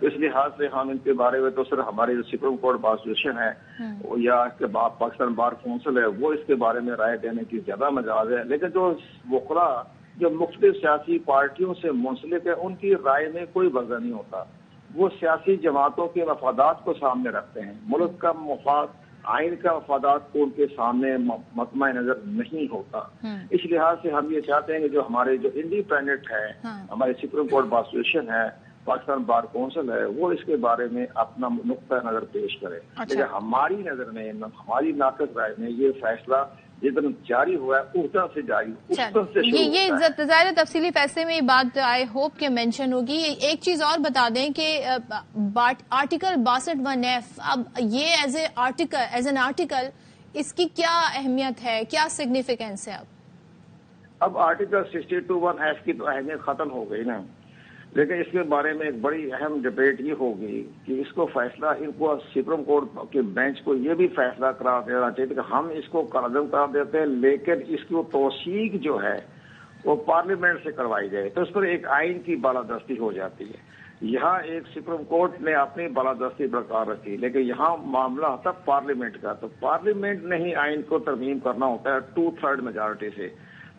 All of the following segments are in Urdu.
تو اس لحاظ سے ہم ان کے بارے میں تو صرف ہماری جو سپریم کورٹ بار ایسوسیشن ہے یا اس کے پاکستان بار کونسل ہے وہ اس کے بارے میں رائے دینے کی زیادہ مجاز ہے، لیکن جو وکلاء جو مختلف سیاسی پارٹیوں سے منسلک ہے ان کی رائے میں کوئی وزن نہیں ہوتا، وہ سیاسی جماعتوں کے مفادات کو سامنے رکھتے ہیں، ملک کا مفاد آئین کا مفادات کو ان کے سامنے مطمع نظر نہیں ہوتا۔ اس لحاظ سے ہم یہ چاہتے ہیں کہ جو ہمارے جو انڈیپینڈنٹ ہے ہماری سپریم کورٹ بار ایسوسیشن ہے، پاکستان بار کونسل ہے، وہ اس کے بارے میں اپنا نقطہ نظر پیش کرے، لیکن ہماری نظر میں ہماری ناقص رائے میں یہ فیصلہ جتنا جاری ہوا ہے اردن سے جاری یہ ظاہر تفصیلی فیصلے میں یہ بات آئی ہوپ کہ مینشن ہوگی۔ ایک چیز اور بتا دیں کہ آرٹیکل 62(1)(f) اب یہ ایز این آرٹیکل اس کی کیا اہمیت ہے، کیا سگنیفیکینس ہے؟ اب آرٹیکل 62(1)(f) کی تو اہمیت ختم ہو گئی نا، لیکن اس کے بارے میں ایک بڑی اہم ڈبیٹ یہ ہوگی کہ اس کو فیصلہ ان کو سپریم کورٹ کے بینچ کو یہ بھی فیصلہ قرار دینا چاہیے کہ ہم اس کو قرارداد قرار دیتے ہیں، لیکن اس کی توثیق جو ہے وہ پارلیمنٹ سے کروائی جائے، تو اس پر ایک آئین کی بالادستی ہو جاتی ہے۔ یہاں ایک سپریم کورٹ نے اپنی بالادستی برقرار رکھی، لیکن یہاں معاملہ ہوتا پارلیمنٹ کا، تو پارلیمنٹ نے ہی آئین کو ترمیم کرنا ہوتا ہے 2/3 میجارٹی سے۔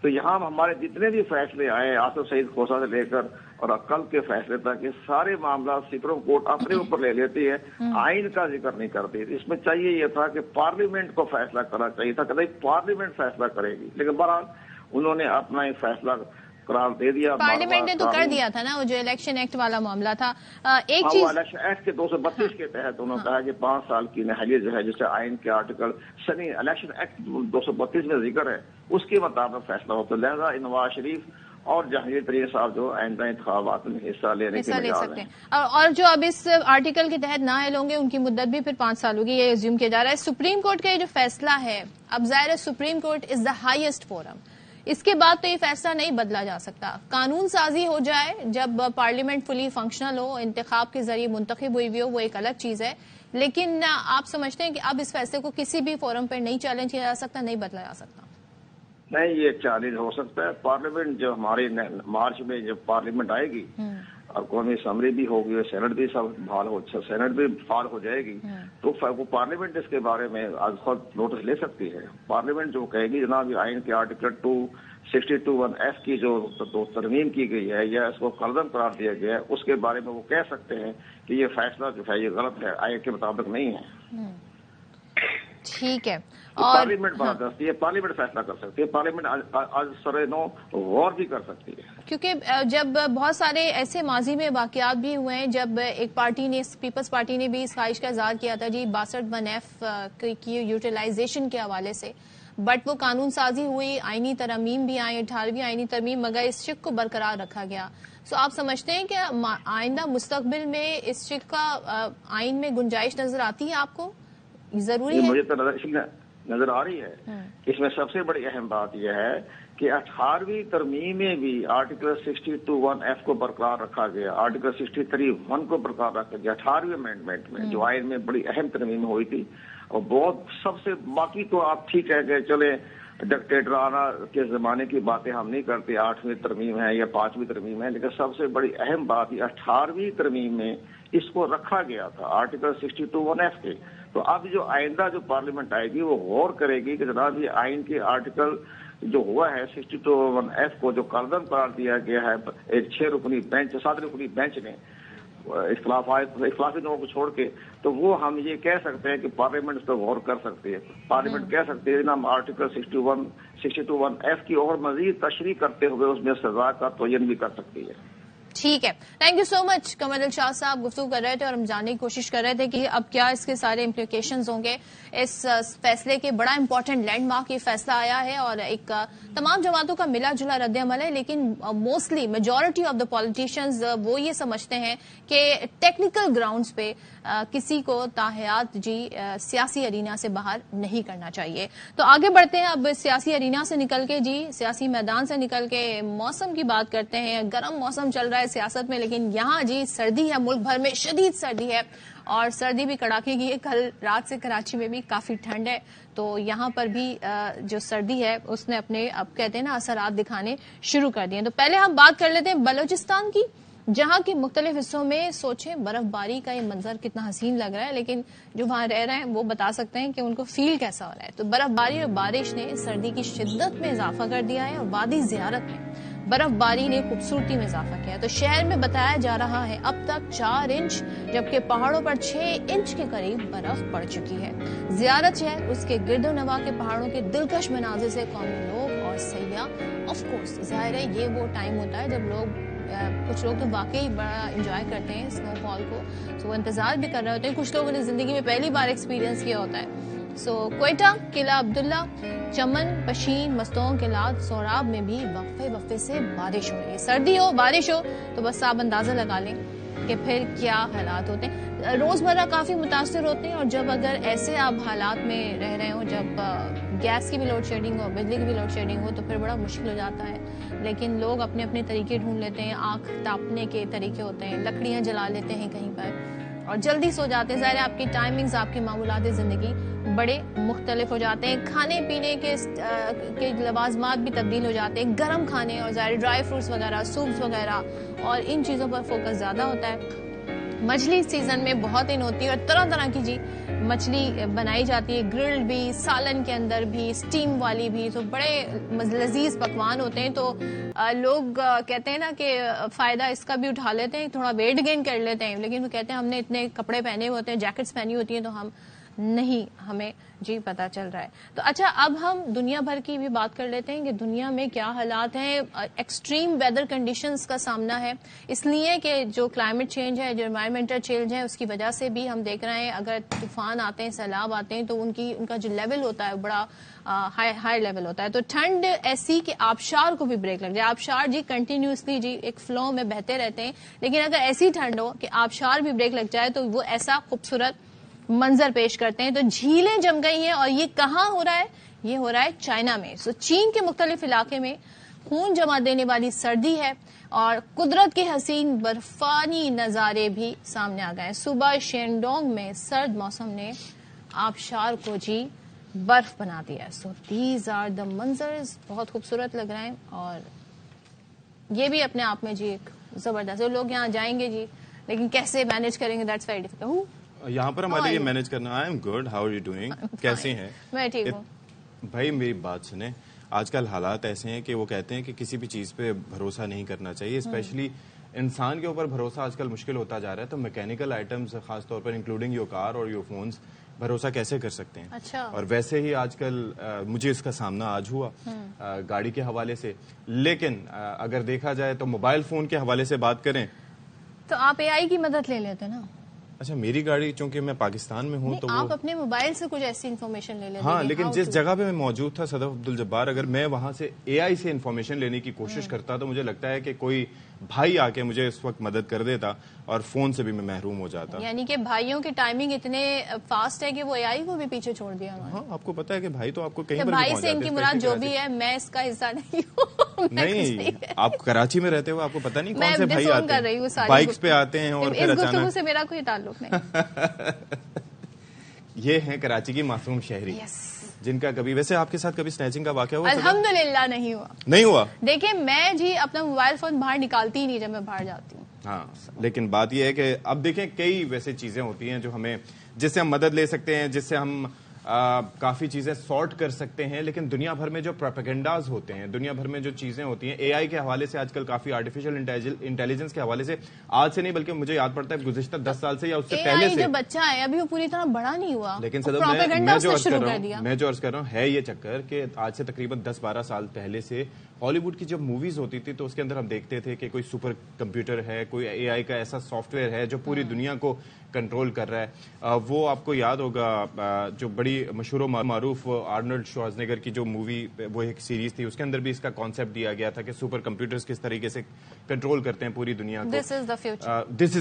تو یہاں ہمارے جتنے بھی فیصلے آئے آصف سعید کھوسہ سے لے کر اور کل کے فیصلے تک، یہ سارے معاملات سپریم کورٹ اپنے اوپر لے لیتی ہے، آئین کا ذکر نہیں کرتی۔ اس میں چاہیے یہ تھا کہ پارلیمنٹ کو فیصلہ کرنا چاہیے تھا کہ پارلیمنٹ فیصلہ کرے گی، لیکن بہرحال انہوں نے اپنا ایک فیصلہ قرار دے دیا۔ پارلیمنٹ نے تو کر دیا تھا نا، وہ جو الیکشن ایکٹ والا معاملہ تھا۔ ایک چیز الیکشن ایکٹ کے 232 کے تحت انہوں نے کہا کہ 5 سال کی نہلیت جو ہے جسے آئین کے آرٹیکل الیکشن ایکٹ 232 میں ذکر ہے اس کے مطابق فیصلہ ہو، تو لہذا نواز شریف اور جہانگیر ترین صاحب جو آئندہ انتخابات میں حصہ لینے کے لے سکتے ہیں، اور جو اب اس آرٹیکل کے تحت نااہل ہوں گے ان کی مدت بھی پھر 5 سال ہوگی، یہ ایزیوم کیا جا رہا ہے۔ سپریم کورٹ کا یہ جو فیصلہ ہے، اب ظاہر ہے Supreme Court is the highest forum, اس کے بعد تو یہ فیصلہ نہیں بدلا جا سکتا۔ قانون سازی ہو جائے جب پارلیمنٹ فلی فنکشنل ہو، انتخاب کے ذریعے منتخب ہوئی بھی ہو، وہ ایک الگ چیز ہے، لیکن آپ سمجھتے ہیں کہ اب اس فیصلے کو کسی بھی فورم پر نہیں چیلنج کیا جا سکتا، نہیں بدلا جا سکتا؟ نہیں، یہ چیلنج ہو سکتا ہے۔ پارلیمنٹ جو ہماری مارچ میں جب پارلیمنٹ آئے گی اور قومی اسمبلی بھی ہوگی، سینٹ بھی سینٹ بھی فعال ہو جائے گی، تو وہ پارلیمنٹ اس کے بارے میں آج خود نوٹس لے سکتی ہے۔ پارلیمنٹ جو کہے گی جناب یہ آئین کے آرٹیکل 62(1)(f) کی جو ترمیم کی گئی ہے یا اس کو قرارداد قرار دیا گیا ہے، اس کے بارے میں وہ کہہ سکتے ہیں کہ یہ فیصلہ جو ہے یہ غلط ہے، آئین کے مطابق نہیں ہے۔ ٹھیک ہے، اور پارلیمنٹ بالادستی ہے، پارلیمنٹ فیصلہ کر سکتی ہے، پارلیمنٹ آج سر نو غور بھی کر سکتی ہے، کیونکہ جب بہت سارے ایسے ماضی میں واقعات بھی ہوئے ہیں جب ایک پارٹی نے، پیپلز پارٹی نے بھی اس خواہش کا اظہار کیا تھا جی 62(1)(f) کی یوٹیلائزیشن کے حوالے سے، بٹ وہ قانون سازی ہوئی، آئینی ترمیم بھی آئی، 18ویں آئینی ترمیم، مگر اس شق کو برقرار رکھا گیا۔ سو آپ سمجھتے ہیں کہ آئندہ مستقبل میں اس شق کا آئین میں گنجائش نظر آتی ہے آپ کو؟ ضروری ہے؟ مجھے تو نظر آ رہی ہے۔ اس میں سب سے بڑی اہم بات یہ ہے کہ 18ویں ترمیم میں بھی آرٹیکل 62(1)(f) کو برقرار رکھا گیا، آرٹیکل 63(1) کو برقرار رکھا گیا 18ویں امینڈمنٹ میں، جو آئین میں بڑی اہم ترمیم ہوئی تھی۔ اور بہت سب سے باقی تو آپ ٹھیک ہے کہ چلے ڈکٹیٹرانہ کے زمانے کی باتیں ہم نہیں کرتے، 8ویں ترمیم ہے یا 5ویں ترمیم ہے، لیکن سب سے بڑی اہم بات یہ 18ویں ترمیم میں اس کو رکھا گیا تھا آرٹیکل 62(1)(f) کے۔ تو اب جو آئندہ جو پارلیمنٹ آئے گی وہ غور کرے گی کہ جناب یہ آئین کے آرٹیکل جو ہوا ہے 62(1)(f) کو جو قرارداد قرار دیا گیا ہے ایک 6 رکنی بینچ، 7 رکنی بینچ نے اختلافی لوگوں کو چھوڑ کے، تو وہ ہم یہ کہہ سکتے ہیں کہ پارلیمنٹ اس پر غور کر سکتی ہے۔ پارلیمنٹ کہہ سکتے ہیں ہم آرٹیکل 62(1)(f) کی اور مزید تشریح کرتے ہوئے اس میں سزا کا تعین بھی کر سکتی ہے۔ ٹھیک ہے، تھینک یو سو مچ قمر دل شاہ صاحب، گفتگو کر رہے تھے اور ہم جاننے کی کوشش کر رہے تھے کہ اب کیا اس کے سارے امپلیکیشنز ہوں گے اس فیصلے کے۔ بڑا امپورٹنٹ لینڈ مارک یہ فیصلہ آیا ہے اور ایک تمام جماعتوں کا ملا جلا رد عمل ہے، لیکن mostly majority of the politicians وہ یہ سمجھتے ہیں کہ ٹیکنیکل گراؤنڈز پہ کسی کو تاحیات سیاسی ارینا سے باہر نہیں کرنا چاہیے۔ تو آگے بڑھتے ہیں، اب سیاسی ارینا سے نکل کے سیاسی میدان سے نکل کے موسم کی بات کرتے ہیں۔ گرم موسم چل رہا ہے سیاست میں، لیکن یہاں سردی ہے، ملک بھر میں شدید سردی ہے اور سردی بھی کڑاکے کی ہے۔ کل رات سے کراچی میں بھی کافی ٹھنڈ ہے، تو یہاں پر بھی جو سردی ہے اس نے اپنے اب کہتے ہیں نا اثرات دکھانے شروع کر دیے۔ تو پہلے ہم بات کر لیتے ہیں بلوچستان کی۔ جہاں کے مختلف حصوں میں سوچیں برف باری کا یہ منظر کتنا حسین لگ رہا ہے، لیکن جو وہاں رہ رہے ہیں وہ بتا سکتے ہیں کہ ان کو فیل کیسا ہو رہا ہے. تو برف باری اور بارش نے سردی کی شدت میں اضافہ کر دیا ہے، اور وادی زیارت میں برف باری نے خوبصورتی میں اضافہ کیا ہے. تو شہر میں بتایا جا رہا ہے اب تک 4 انچ، جبکہ پہاڑوں پر 6 انچ کے قریب برف پڑ چکی ہے. زیارت شہر اس کے گرد و نواح کے پہاڑوں کے دلکش مناظر سے قومی لوگ اور سیاح آف کورس، ظاہر ہے یہ وہ ٹائم ہوتا ہے جب کچھ لوگ تو واقعی بڑا انجوائے کرتے ہیں اسنو فال کو، وہ انتظار بھی کر رہے ہوتے ہیں. کچھ لوگوں نے زندگی میں پہلی بار ایکسپیرینس کیا ہوتا ہے. کوئٹہ، قلعہ عبداللہ، چمن، پشین، مستونگ، قلعہ سوراب میں بھی وقفے سے بارش ہو رہی ہے. سردی ہو بارش ہو تو بس آپ اندازہ لگا لیں کہ پھر کیا حالات ہوتے ہیں. روزمرہ کافی متاثر ہوتے ہیں، اور جب اگر ایسے آپ حالات میں رہ رہے ہوں جب گیس کی بھی لوڈ شیڈنگ ہو، بجلی کی بھی لوڈ شیڈنگ ہو، تو پھر بڑا مشکل ہو جاتا ہے. لیکن لوگ اپنے اپنے طریقے ڈھونڈ لیتے ہیں. آنکھ تاپنے کے طریقے ہوتے ہیں، لکڑیاں جلا لیتے ہیں کہیں پر اور جلدی سو جاتے ہیں. ظاہر ہے آپ کی ٹائمنگز، آپ کے معمولات زندگی بڑے مختلف ہو جاتے ہیں. کھانے پینے کے لوازمات بھی تبدیل ہو جاتے ہیں. گرم کھانے اور ظاہر ڈرائی فروٹس وغیرہ، سوپس وغیرہ، اور ان چیزوں پر فوکس زیادہ ہوتا ہے. مچھلی سیزن میں بہت ان ہوتی ہے، اور طرح طرح کی مچھلی بنائی جاتی ہے، گرلڈ بھی، سالن کے اندر بھی، اسٹیم والی بھی. تو بڑے لذیذ پکوان ہوتے ہیں. تو لوگ کہتے ہیں نا کہ فائدہ اس کا بھی اٹھا لیتے ہیں، تھوڑا ویٹ گین کر لیتے ہیں، لیکن وہ کہتے ہیں ہم نے اتنے کپڑے پہنے ہوئے ہوتے ہیں، جیکٹس پہنی ہوتی ہیں، تو ہم نہیں، ہمیں پتا چل رہا ہے. تو اچھا، اب ہم دنیا بھر کی بھی بات کر لیتے ہیں کہ دنیا میں کیا حالات ہیں. ایکسٹریم ویدر کنڈیشنز کا سامنا ہے، اس لیے کہ جو کلائمیٹ چینج ہے، جو انوائرمنٹل چینج ہے، اس کی وجہ سے بھی ہم دیکھ رہے ہیں اگر طوفان آتے ہیں، سیلاب آتے ہیں، تو ان کا جو لیول ہوتا ہے بڑا ہائی لیول ہوتا ہے. تو ٹھنڈ ایسی کہ آبشار کو بھی بریک لگ جائے. آبشار کنٹینیوسلی ایک فلو میں بہتے رہتے ہیں، لیکن اگر ایسی ٹھنڈ ہو کہ آبشار بھی بریک لگ جائے تو وہ ایسا خوبصورت منظر پیش کرتے ہیں. تو جھیلیں جم گئی ہیں، اور یہ کہاں ہو رہا ہے؟ یہ ہو رہا ہے چائنا میں. چین کے مختلف علاقے میں خون جما دینے والی سردی ہے، اور قدرت کے حسین برفانی نظارے بھی سامنے آ گئے. صوبہ شینڈونگ میں سرد موسم نے آبشار کو برف بنا دیا ہے. دیز آر دا منظرز، بہت خوبصورت لگ رہے ہیں، اور یہ بھی اپنے آپ میں ایک زبردست. لوگ یہاں جائیں گے لیکن کیسے مینج کریں گے، دیٹس ویری ڈیفیکلٹ. یہاں پر ہمارے لیے مینج کرنا. I am good, how are you doing? کیسے ہیں؟ میں ٹھیک ہوں. بھائی میری بات سنیں، آج کل حالات ایسے ہیں کہ وہ کہتے ہیں کہ کسی بھی چیز پہ بھروسہ نہیں کرنا چاہیے، اسپیشلی انسان کے اوپر بھروسہ آج کل مشکل ہوتا جا رہا ہے. تو میکینیکل آئٹمز خاص طور پر انکلوڈنگ یور کار اور یور فونز بھروسہ کیسے کر سکتے ہیں؟ اچھا. اور ویسے ہی آج کل مجھے اس کا سامنا آج ہوا گاڑی کے حوالے سے. لیکن اگر دیکھا جائے تو موبائل فون کے حوالے سے بات کریں تو آپ اے آئی کی مدد لے لیتے نا. اچھا، میری گاڑی چونکہ میں پاکستان میں ہوں تو آپ اپنے موبائل سے کچھ ایسی انفارمیشن لے لیتے. ہاں، لیکن جس جگہ پہ میں موجود تھا صدف عبدالجبار، اگر میں وہاں سے اے آئی سے انفارمیشن لینے کی کوشش کرتا تو مجھے لگتا ہے کہ کوئی بھائی آ کے مجھے اس وقت مدد کر دیتا اور فون سے بھی میں محروم ہو جاتا. یعنی کہ بھائیوں کی ٹائمنگ اتنے فاسٹ ہے کہ وہ اے آئی کو بھی پیچھے چھوڑ دیا. ہاں، آپ کو پتا ہے کہ بھائی تو آپ کو کہیں پر بھائی سے ان کی مراد جو بھی ہے، میں اس کا حصہ نہیں ہوں. نہیں، آپ کراچی میں رہتے ہو، آپ کو پتا نہیں کون سے بھائی آتے ہیں، بائکس پہ آتے ہیں اور پھر اچانک سے میرا کوئی تعلق نہیں. یہ ہیں کراچی کی معصوم شہری جن کا کبھی، ویسے آپ کے ساتھ کبھی سنیچنگ کا واقعہ ہوا؟ الحمدللہ نہیں ہوا. دیکھیں میں اپنا موبائل فون باہر نکالتی ہی نہیں جب میں باہر جاتی ہوں. ہاں، لیکن بات یہ ہے کہ اب دیکھیں کئی ویسے چیزیں ہوتی ہیں جو ہمیں، جس سے ہم مدد لے سکتے ہیں، جس سے ہم کافی چیزیں سارٹ کر سکتے ہیں. لیکن دنیا بھر میں جو پروپیگنڈاز ہوتے ہیں، دنیا بھر میں جو چیزیں ہوتی ہیں، اے آئی کے حوالے سے آج کل کافی آرٹیفیشل انٹیلیجنس کے حوالے سے، آج سے نہیں بلکہ مجھے یاد پڑتا ہے گزشتہ 10 سال سے یا اس سے پہلے سے. جو بچہ ہے ابھی وہ پوری طرح بڑا نہیں ہوا. لیکن میں جو عرض کر رہا ہوں ہے یہ چکر کہ آج سے تقریباً 10-12 سال پہلے سے ہالی ووڈ کی جب موویز ہوتی تھی تو اس کے اندر ہم دیکھتے تھے کہ کوئی سپر کمپیوٹر ہے، کوئی اے آئی کا ایسا سافٹ ویئر ہے جو پوری دنیا کو کنٹرول کر رہا ہے. وہ آپ کو یاد ہوگا جو بڑی مشہور و معروف آرنولڈ شوازنیگر کی جو مووی، وہ ایک سیریز تھی، اس کے اندر بھی اس کا کانسیپٹ دیا گیا تھا کہ سپر کمپیوٹرز کس طریقے سے کنٹرول کرتے ہیں پوری دنیا کو. دس از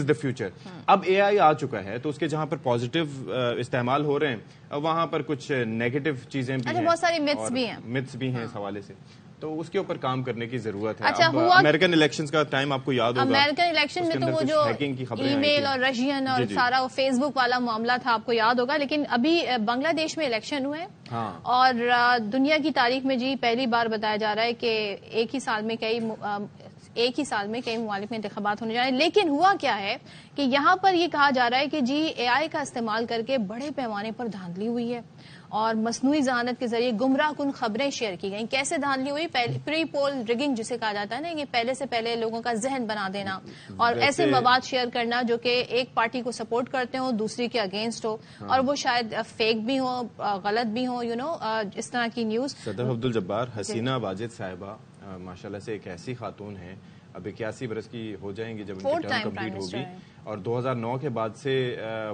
دا فیوچر. اب اے آئی آ چکا ہے تو اس کے جہاں پر پازیٹیو استعمال ہو رہے ہیں، وہاں پر کچھ نیگیٹو چیزیں بھی ہیں، بہت ساری متس بھی ہیں اس حوالے سے. تو اس کے اوپر کام کرنے کی ضرورت ہے. امریکن الیکشنز کا ٹائم آپ کو یاد ہوگا. امریکن الیکشن میں تو وہ جو ای میل اور رشین اور سارا فیس بک والا معاملہ تھا، آپ کو یاد ہوگا. لیکن ابھی بنگلہ دیش میں الیکشن ہوئے اور دنیا کی تاریخ میں پہلی بار بتایا جا رہا ہے کہ ایک ہی سال میں ایک ہی سال میں کئی ممالک میں انتخابات ہونے جا رہے ہیں. لیکن ہوا کیا ہے کہ یہاں پر یہ کہا جا رہا ہے کہ جی اے آئی کا استعمال کر کے بڑے پیمانے پر دھاندلی ہوئی ہے اور مصنوعی ذہانت کے ذریعے گمراہ کن خبریں شیئر کی گئیں. کیسے دھاندلی ہوئی؟ پری پول ریگنگ جسے کہا جاتا ہے نا, یہ پہلے سے پہلے لوگوں کا ذہن بنا دینا اور ایسے مواد شیئر کرنا جو کہ ایک پارٹی کو سپورٹ کرتے ہوں, دوسری کے اگینسٹ ہو, اور وہ شاید فیک بھی ہو, غلط بھی ہو, اس طرح کی نیوز. صدر عبدالجبار, حسینہ واجد صاحبہ ماشاءاللہ سے ایک ایسی خاتون ہیں, اب 81 برس کی ہو جائیں گی جب ان کی ٹرم کمپلیٹ ہوگی, اور 2009 کے بعد سے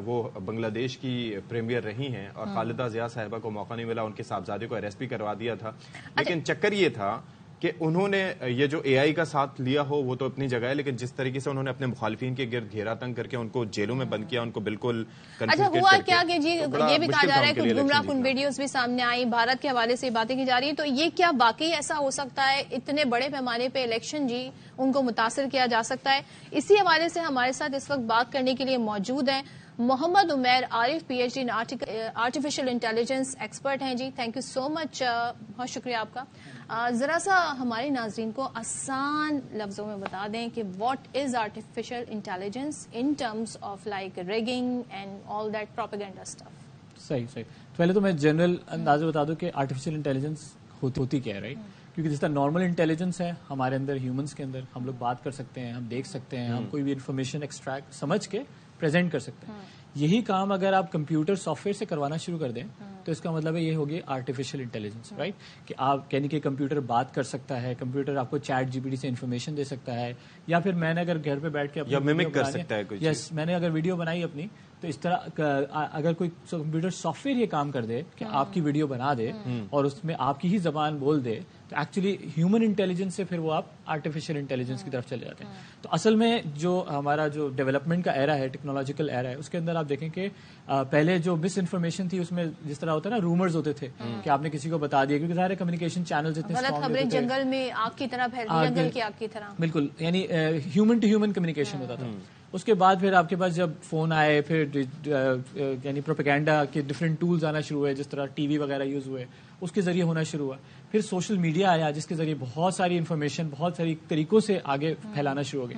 وہ بنگلہ دیش کی پریمیئر رہی ہیں, اور خالدہ ضیاء صاحبہ کو موقع نہیں ملا, ان کے صاحبزادے کو اریسٹ بھی کروا دیا تھا. لیکن چکر یہ تھا کہ انہوں نے یہ جو اے آئی کا ساتھ لیا ہو وہ تو اپنی جگہ ہے, لیکن جس طریقے سے انہوں نے اپنے مخالفین کے گرد گھیرا تنگ کر کے ان کو جیلوں میں بند کیا, ان کو بالکل اچھا ہوا کیا کہ جی یہ بھی کہا جا رہا ہے کچھ گمراہ کن ویڈیوز بھی سامنے آئی, بھارت کے حوالے سے باتیں کی جا رہی ہیں, تو یہ کیا واقعی ایسا ہو سکتا ہے اتنے بڑے پیمانے پہ الیکشن جی ان کو متاثر کیا جا سکتا ہے؟ اسی حوالے سے ہمارے ساتھ اس وقت بات کرنے کے لیے موجود ہیں Muhammad Umair Arif, P H D artificial intelligence expert ہیں. جی تھینک یو سو مچ, بہت شکریہ آپ کا. ذرا سا ہمارے ناظرین کو آسان لفظوں میں بتا دیں کہ what is artificial intelligence in terms of like rigging and all that propaganda stuff. صحیح. پہلے تو میں جنرل اندازہ بتا دوں کہ آرٹیفیشیل انٹیلیجنس ہوتی کیا ہے, رائٹ؟ کیونکہ جس طرح نارمل انٹیلیجنس ہے ہمارے اندر, ہیومنس کے اندر, ہم لوگ بات کر سکتے ہیں, ہم دیکھ سکتے ہیں, ہم کوئی بھی انفارمیشن ایکسٹریکٹ سمجھ کے پریزنٹ کر سکتے ہیں. یہی کام اگر آپ کمپیوٹر سافٹ ویئر سے کروانا شروع کر دیں تو اس کا مطلب ہے یہ ہوگی آرٹیفیشیل انٹیلیجنس, رائٹ؟ کہ آپ یعنی کہ کمپیوٹر بات کر سکتا ہے, کمپیوٹر آپ کو چیٹ جی پی ٹی سے انفارمیشن دے سکتا ہے, یا پھر میں نے اگر گھر پہ بیٹھ کے ممک کر سکتا ہے, یس میں نے اگر ویڈیو بنائی اپنی, تو اس طرح اگر کوئی کمپیوٹر سافٹ ویئر یہ کام کر دے کہ آپ کی ویڈیو بنا دے اور اس میں آپ کی ہی زبان بول دے, تو ایکچولی ہیومن انٹیلیجنس سے پھر وہ آپ آرٹیفیشیل انٹیلیجنس کی طرف چلے جاتے ہیں. تو اصل میں جو ہمارا جو ڈیولپمنٹ کا ایرا ہے, ٹیکنالوجیکل ایرا ہے, اس کے اندر آپ دیکھیں کہ پہلے جو مس انفارمیشن تھی اس میں جس طرح ہوتا ہے نا, رومرز ہوتے تھے کہ آپ نے کسی کو بتا دیا, کیونکہ ظاہر کمیونیکیشن چینلز اتنے غلط خبریں جنگل میں آگ کی طرح پھیلتی, جنگل کی آگ کی طرح, بالکل, یعنی ہیومن ٹو ہیومن کمیونیکیشن ہوتا تھا. اس کے بعد پھر آپ کے پاس جب فون آئے, پھر یعنی پروپیگینڈا کے ڈفرینٹ ٹولز آنا شروع ہوئے, جس طرح ٹی وی وغیرہ یوز ہوئے, اس کے ذریعے ہونا شروع ہوا. پھر سوشل میڈیا آیا جس کے ذریعے بہت ساری انفارمیشن بہت ساری طریقوں سے آگے پھیلانا شروع ہو گئی.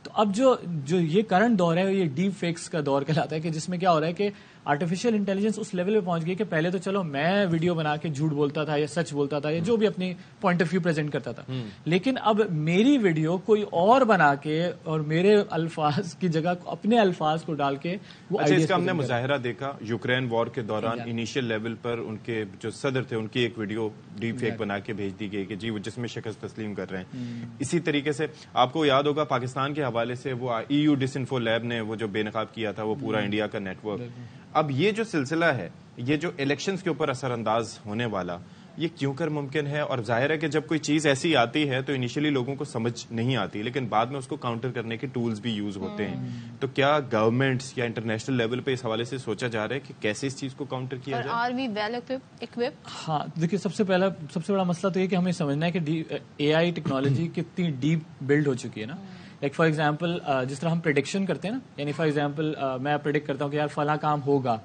تو اب جو یہ کرنٹ دور ہے یہ ڈیپ فیکس کا دور کہلاتا ہے, کہ جس میں کیا ہو رہا ہے کہ آرٹیفیشیل انٹیلیجنس اس لیول پہ پہنچ گئی کہ پہلے تو چلو میں ویڈیو بنا کے جھوٹ بولتا تھا یا سچ بولتا تھا یا جو بھی اپنی پوائنٹ آف ویو پریزنٹ کرتا تھا, لیکن اب میری ویڈیو کوئی اور بنا کے اور میرے الفاظ کی جگہ اپنے الفاظ کو ڈال کے وہ اس کا ہم نے مظاہرہ دیکھا یوکرین وار کے دوران. انیشیل لیول پر ان کے جو صدر تھے ان کی ایک ویڈیو ڈیپ فیک بنا کے بھیج دی گئی کہ جی وہ جس میں شکست تسلیم کر رہے ہیں. اسی طریقے سے آپ کو یاد ہوگا پاکستان کے حوالے سے وہ EU ڈس انفو لیب نے وہ جو بے نقاب کیا تھا, وہ پورا انڈیا کا نیٹ ورک. اب یہ جو سلسلہ ہے, یہ جو الیکشنز کے اوپر اثر انداز ہونے والا, یہ کیوں کر ممکن ہے؟ اور ظاہر ہے کہ جب کوئی چیز ایسی آتی ہے تو انیشلی لوگوں کو سمجھ نہیں آتی, لیکن بعد میں اس کو کاؤنٹر کرنے کے ٹولز بھی یوز ہوتے ہیں. تو کیا گورنمنٹس یا انٹرنیشنل لیول پہ اس حوالے سے سوچا جا رہا ہے کہ کیسے اس چیز کو کاؤنٹر کیا جائے؟ Are we well equipped? ہاں دیکھیے, سب سے بڑا مسئلہ تو یہ کہ ہمیں سمجھنا ہے کہ اے آئی ٹیکنالوجی کتنی ڈیپ بلڈ ہو چکی ہے نا. لائک فار ایگزامپل جس طرح ہم پریڈکشن کرتے ہیں نا, یعنی فار ایگزامپل میں پریڈکٹ کرتا ہوں کہ یار فلاں کام ہوگا,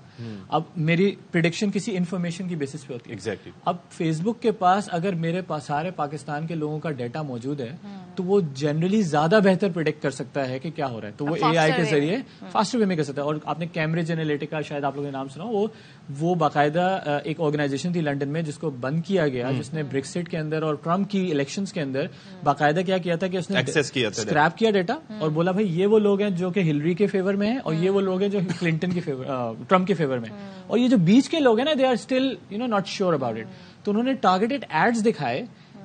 اب میری پریڈکشن کسی انفارمیشن کی بیسس پہ ہوتی ہے. ایگزیکٹلی. اب فیس بک کے پاس اگر میرے پاس سارے پاکستان کے لوگوں کا ڈیٹا موجود ہے تو وہ جنرلی زیادہ بہتر پریڈکٹ کر سکتا ہے کہ کیا ہو رہا ہے, تو وہ اے آئی کے ذریعے فاسٹر وے میں کر سکتا ہے. اور آپ نے کیمبرج انالیٹیکا شاید آپ لوگوں نے نام سنا, وہ باقاعدہ ایک آرگنائزیشن تھی لنڈن میں جس کو بند کیا گیا, جس نے بریکسٹ کے اندر اور ٹرمپ کی الیکشنز کے اندر باقاعدہ کیا کیا تھا کہ اس نے اسکریپ کیا ڈیٹا اور بولا بھائی یہ وہ لوگ ہیں جو کہ ہلری کے فیور میں ہیں اور یہ وہ لوگ ہیں جو کلنٹن کے فیور, ٹرمپ کے فیور میں, اور یہ جو بیچ کے لوگ ہیں نا they are still not sure about it. تو انہوں نے ٹارگیٹڈ ایڈز دکھائے